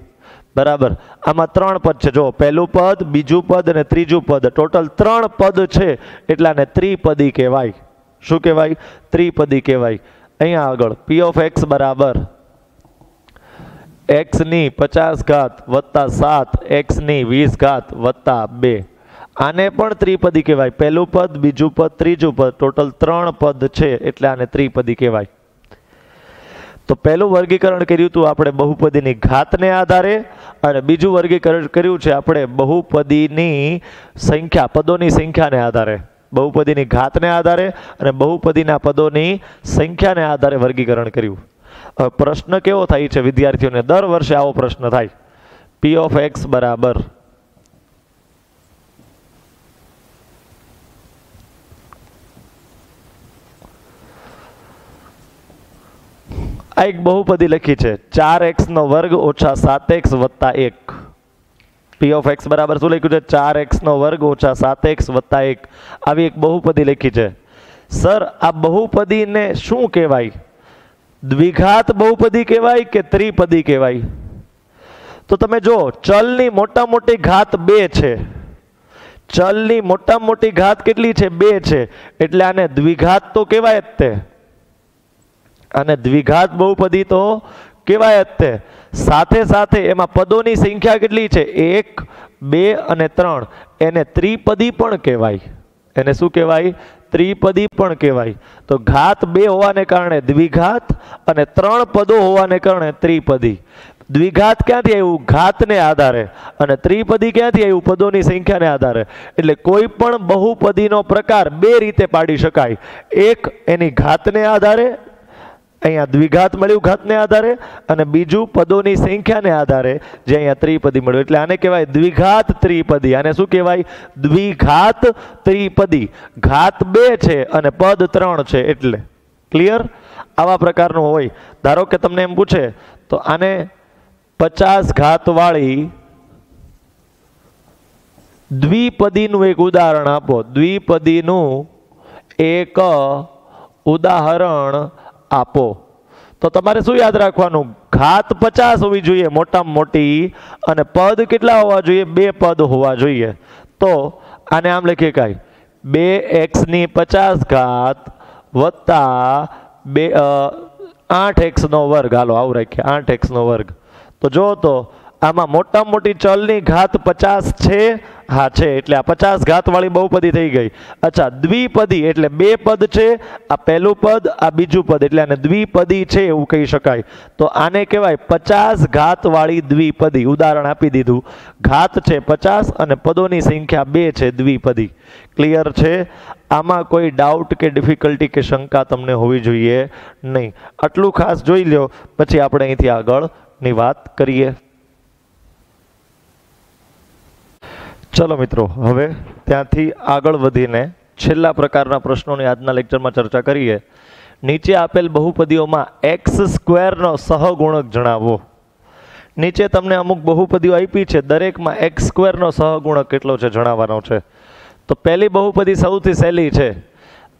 બરાબર. આમાં 3 પદ છે. જો પહેલું પદ, બીજું પદ અને ત્રીજું પદ, ટોટલ 3 પદ છે. એટલે આને ત્રિપદી કહેવાય. શું કહેવાય? ત્રિપદી કહેવાય. અહીંયા આગળ પી ઓફ એક્સ બરાબર x ની 50 ઘાત વત્તા 7x ની 20 ઘાત વત્તા 2. આને પણ ત્રિપદી કહેવાય. પહેલું પદ, બીજું પદ, ત્રીજું પદ, ટોટલ 3 પદ છે. એટલે આને ત્રિપદી કહેવાય. તો પહેલું વર્ગીકરણ કર્યું હતું આપણે બહુપદીની ઘાતને આધારે, અને બીજું વર્ગીકરણ કર્યું છે આપણે બહુપદીની સંખ્યા, પદોની સંખ્યાને આધારે. બહુપદીની ઘાતને આધારે અને બહુપદીના પદોની સંખ્યાને આધારે વર્ગીકરણ કર્યું. હવે પ્રશ્ન કેવો થાય છે વિદ્યાર્થીઓને? દર વર્ષે આવો પ્રશ્ન થાય. પી ઓફ એક્સ બરાબર આ એક બહુપદી લખી છે 4x નો વર્ગ ઓછા 7x વત્તા 1. પી ઓફ એક્સ બરાબર શું લખ્યું છે? 4x નો વર્ગ ઓછા 7x વત્તા 1. આવી એક બહુપદી લખી છે. સર આ બહુપદીને શું કહેવાય? દ્વિઘાત બહુપદી કહેવાય કે ત્રિપદી કહેવાય? તો તમે જો, ચલની મોટા મોટી ઘાત 2 છે. ચલની મોટા મોટી ઘાત કેટલી છે? 2 છે. એટલે આને દ્વિઘાત તો કહેવાય જ તે. આને દ્વિઘાત બહુપદી તો કહેવાય જ તે. સાથે સાથે એમાં પદોની સંખ્યા કેટલી છે? 1, 2 અને 3. એને ત્રિપદી પણ કહેવાય. એને શું કહેવાય? ત્રિપદી પણ કહેવાય. તો ઘાત 2 હોવાને કારણે દ્વિઘાત અને 3 પદો હોવાને કારણે ત્રિપદી. દ્વિઘાત ક્યાંથી આવ્યું? ઘાતને આધારે. અને ત્રિપદી ક્યાંથી આવ્યું? પદોની સંખ્યાને આધારે. એટલે કોઈ પણ બહુપદીનો પ્રકાર 2 રીતે પાડી શકાય. એક એની ઘાતને આધારે, અહીંયા દ્વિઘાત મળ્યું ઘાતને આધારે, અને બીજું પદોની સંખ્યાને આધારે જે અહીંયા ત્રિપદી મળ્યું. એટલે આને કહેવાય દ્વિઘાત ત્રિપદી. આને શું કહેવાય? દ્વિઘાત ત્રિપદી. ઘાત 2 છે અને પદ 3 છે. એટલે ક્લિયર? આવા પ્રકારનું હોય. ધારો કે તમને એમ પૂછે તો આને 50 ઘાત વાળી દ્વિપદીનું એક ઉદાહરણ આપો. દ્વિપદીનું એક ઉદાહરણ આપો. તો તમારે શું યાદ રાખવાનું? ઘાત 50 હોવી જોઈએ મોટામાં મોટી, અને પદ કેટલા હોવા જોઈએ? 2 પદ હોવા જોઈએ. તો આને આમ લખીએ કાંઈ 2x ની 50 ઘાત વત્તા 8x નો વર્ગ. હાલો આવું રાખીએ, 8x નો વર્ગ. તો જો તો આમાં મોટામાં મોટી ચલની ઘાત 50 છે. હા છે. એટલે આ 50 ઘાત વાળી બહુપદી થઈ ગઈ. અચ્છા, દ્વિપદી એટલે 2 પદ છે. આ પહેલું પદ, આ બીજું પદ, એટલે આને દ્વિપદી છે એવું કહી શકાય. તો આને કહેવાય 50 ઘાત વાળી દ્વિપદી. ઉદાહરણ આપી દીધું. ઘાત છે 50 અને પદોની સંખ્યા 2 છે. દ્વિપદી. ક્લિયર છે? આમાં કોઈ ડાઉટ કે ડિફિકલ્ટી કે શંકા તમને હોવી જોઈએ નહીં. આટલું ખાસ જોઈ લો, પછી આપણે અહીંથી આગળની વાત કરીએ. ચલો મિત્રો, હવે ત્યાંથી આગળ વધીને છેલ્લા પ્રકારના પ્રશ્નોની આજના લેક્ચરમાં ચર્ચા કરીએ. નીચે આપેલ બહુપદીઓમાં x² નો સહગુણક જણાવો. નીચે તમને અમુક બહુપદીઓ આપી છે, દરેકમાં x² નો સહગુણક કેટલો છે જણાવવાનો છે. તો પહેલી બહુપદી સૌથી સહેલી છે.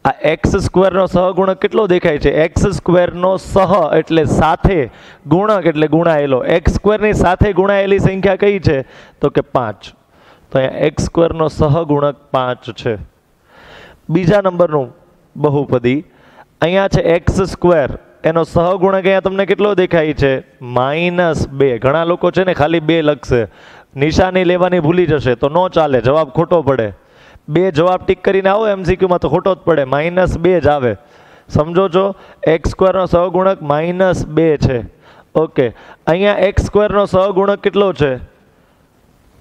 આ x² નો સહગુણક કેટલો દેખાય છે? x² નો સહ એટલે સાથે, ગુણક એટલે ગુણાયેલો. x² ની સાથે ગુણાયેલી સંખ્યા કઈ છે? તો કે 5. તો અહીંયા x² નો સહગુણક 5 છે. બીજા નંબરનું બહુપદી અહીંયા છે x². એનો સહગુણક અહીંયા તમને કેટલો દેખાય છે? -2. ઘણા લોકો છે ને ખાલી 2 લખશે, નિશાની લેવાની ભૂલી જશે તો ન ચાલે, જવાબ ખોટો પડે. 2 જવાબ ટીક કરીને આવો MCQ માં તો ખોટો જ પડે, -2 જ આવે. સમજો છો? x² નો સહગુણક -2 છે. ઓકે, અહીંયા x² નો સહગુણક કેટલો છે?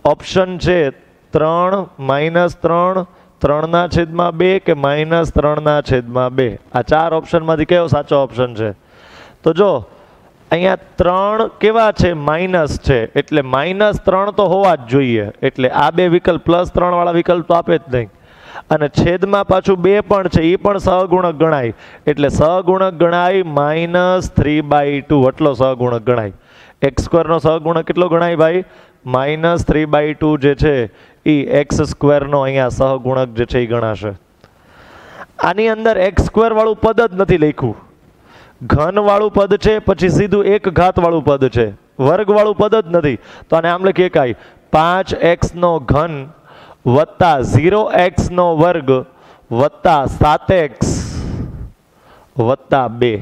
ઓપ્શન છે 3, -3, 3/2 કે -3/2. આ 4 ઓપ્શનમાંથી કયો સાચો ઓપ્શન છે? તો જો અહીંયા 3 કેવા છે? માઇનસ છે. એટલે -3 તો હોવા જ જોઈએ. એટલે આ 2 વિકલ્પ +3 વાળા વિકલ્પ તો આપે જ નહીં. અને છેદમાં પાછું 2 પણ છે, એ પણ સહગુણક ગણાય. એટલે સહગુણક ગણાય -3/2. આટલો સહગુણક ગણાય. x² નો સહગુણક કેટલો ગણાય ભાઈ? -3/2 જે છે એ x² નો અહીંયા સહગુણક જે છે એ ગણાશે. આની અંદર x² વાળું પદ જ નથી લખ્યું. ઘન વાળું પદ છે, પછી સીધું 1 ઘાત વાળું પદ છે, વર્ગ વાળું પદ જ નથી. તો આને આમ લખીએ કાંઈ 5x નો ઘન વત્તા 0x નો વર્ગ વત્તા 7x વત્તા 2.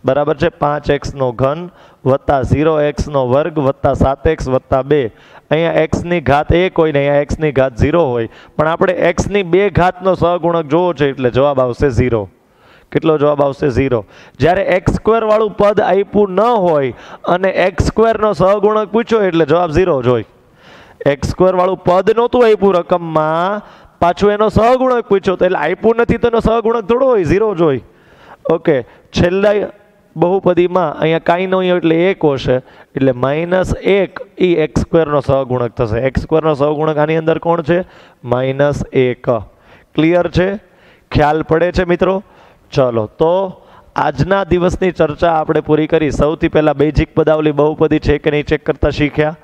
બરાબર છે? 5x નો ઘન વત્તા 0x નો વર્ગ વત્તા 7x વત્તા 2. અહીંયા x ની ઘાત 1 હોય ને અહીંયા x ની ઘાત 0 હોય, પણ આપણે x ની 2 ઘાતનો સહગુણક જોવો છે એટલે જવાબ આવશે 0. કેટલો જવાબ આવશે? 0. જ્યારે x² વાળું પદ આપ્યું ન હોય અને x² નો સહગુણક પૂછ્યો એટલે જવાબ 0 જ હોય. x² વાળું પદ નહોતું આપ્યું રકમમાં, પાછું એનો સહગુણક પૂછ્યો તો એટલે આપ્યું નથી તો એનો સહગુણક થોડો હોય, 0 જ હોય. ઓકે, છેલ્લા બહુપદીમાં અહીંયા કાંઈ ન હોય એટલે 1 હશે, એટલે -1 એ x² નો સહગુણક થશે. x² નો સહગુણક આની અંદર કોણ છે? -1. ક્લિયર છે? ખ્યાલ પડે છે મિત્રો? ચલો, તો આજના દિવસની ચર્ચા આપણે પૂરી કરી. સૌથી પહેલાં બેઝિક પદાવલી બહુપદી છે કે નહીં ચેક કરતા શીખ્યા.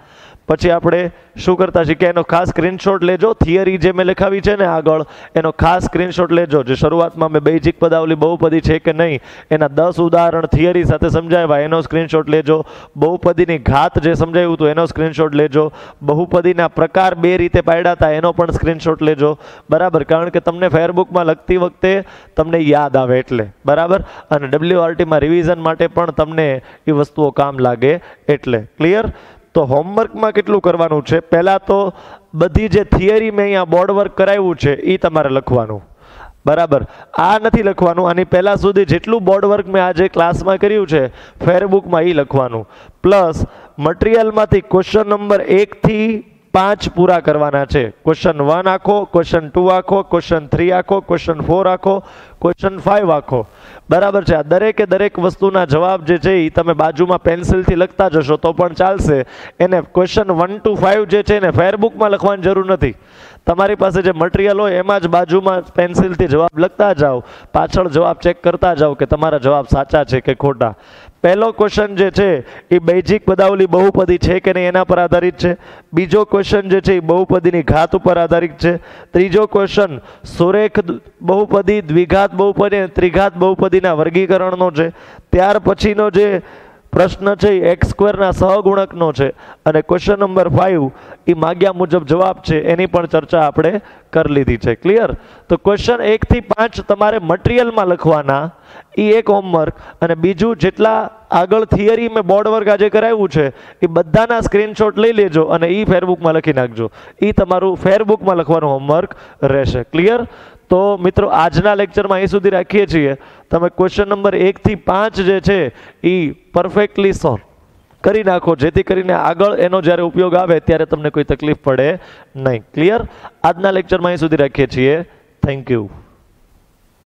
પછી આપણે શું કરતા શીખ્યા એનો ખાસ સ્ક્રીનશોટ લેજો. થિયરી જે મેં લખાવી છે ને આગળ એનો ખાસ સ્ક્રીનશોટ લેજો. જે શરૂઆતમાં મેં બેઝિક પદાવલી બહુપદી છે કે નહીં એના 10 ઉદાહરણ થિયરી સાથે સમજાવ્યા એનો સ્ક્રીનશોટ લેજો. બહુપદીની ઘાત જે સમજાવ્યું હતું એનો સ્ક્રીનશોટ લેજો. બહુપદીના પ્રકાર 2 રીતે પાડ્યા હતા એનો પણ સ્ક્રીનશોટ લેજો. બરાબર, કારણ કે તમને ફેરબુકમાં લખતી વખતે તમને યાદ આવે એટલે. બરાબર, અને WRTમાં રિવિઝન માટે પણ તમને એ વસ્તુઓ કામ લાગે એટલે. ક્લિયર? તો હોમવર્કમાં કેટલું કરવાનું છે? પહેલાં તો બધી જે થિયરી મેં અહીંયા બોર્ડ વર્ક કરાવ્યું છે એ તમારે લખવાનું. બરાબર, આ નથી લખવાનું. આની પહેલાં સુધી જેટલું બોર્ડ વર્ક મેં આજે ક્લાસમાં કર્યું છે ફેરબુકમાં એ લખવાનું. પ્લસ મટીરિયલમાંથી ક્વેશ્ચન નંબર 1 થી 5 પૂરા કરવાના છે. ક્વેશ્ચન 1 આખો, ક્વેશ્ચન 2 આખો, ક્વેશ્ચન 3 આખો, ક્વેશ્ચન 4 આખો, ક્વેશ્ચન 5 આખો. બરાબર છે. આ દરેક વસ્તુના જવાબ જે છે એ તમે બાજુમાં પેન્સિલથી લખતા જશો તો પણ ચાલશે. એને ક્વેશ્ચન 1 to 5 જે છે એને ફેરબુકમાં લખવાની જરૂર નથી. તમારી પાસે જે મટીરિયલ હોય એમાં જ બાજુમાં પેન્સિલથી જવાબ લખતા જાઓ, પાછળ જવાબ ચેક કરતા જાઓ કે તમારા જવાબ સાચા છે કે ખોટા. પહેલો ક્વેશ્ચન જે છે એ બેઝિક પદાવલી બહુપદી છે કે નહીં એના પર આધારિત છે. બીજો ક્વેશ્ચન જે છે એ બહુપદીની ઘાત ઉપર આધારિત છે. ત્રીજો ક્વેશ્ચન સુરેખ બહુપદી, દ્વિઘાત બહુપદી અને ત્રિઘાત બહુપદીના વર્ગીકરણનો છે. ત્યાર પછીનો જે પ્રશ્ન છે એ x² ના સહગુણકનો છે. અને ક્વેશ્ચન નંબર 5 એ માગ્યા મુજબ જવાબ છે એની પણ ચર્ચા આપણે કરી લીધી છે. ક્લિયર? તો ક્વેશ્ચન 1 થી 5 તમારે મટીરિયલમાં લખવાના, એ એક હોમવર્ક. અને બીજું જેટલા આગળ થિયરી મેં બોર્ડ વર્ક આજે કરાવ્યું છે એ બધાના સ્ક્રીનશોટ લઈ લેજો અને એ ફેરબુકમાં લખી નાખજો. એ તમારું ફેરબુકમાં લખવાનું હોમવર્ક રહેશે. ક્લિયર? તો મિત્રો આજના લેક્ચરમાં અહીં સુધી રાખીએ છીએ. તમે ક્વેશ્ચન નંબર 1 થી 5 જે છે એ પરફેક્ટલી સોલ્વ કરી નાખો, જેથી કરીને આગળ એનો જ્યારે ઉપયોગ આવે ત્યારે તમને કોઈ તકલીફ પડે નહીં. ક્લિયર? આજના લેક્ચરમાં અહીં સુધી રાખીએ છીએ. Thank you.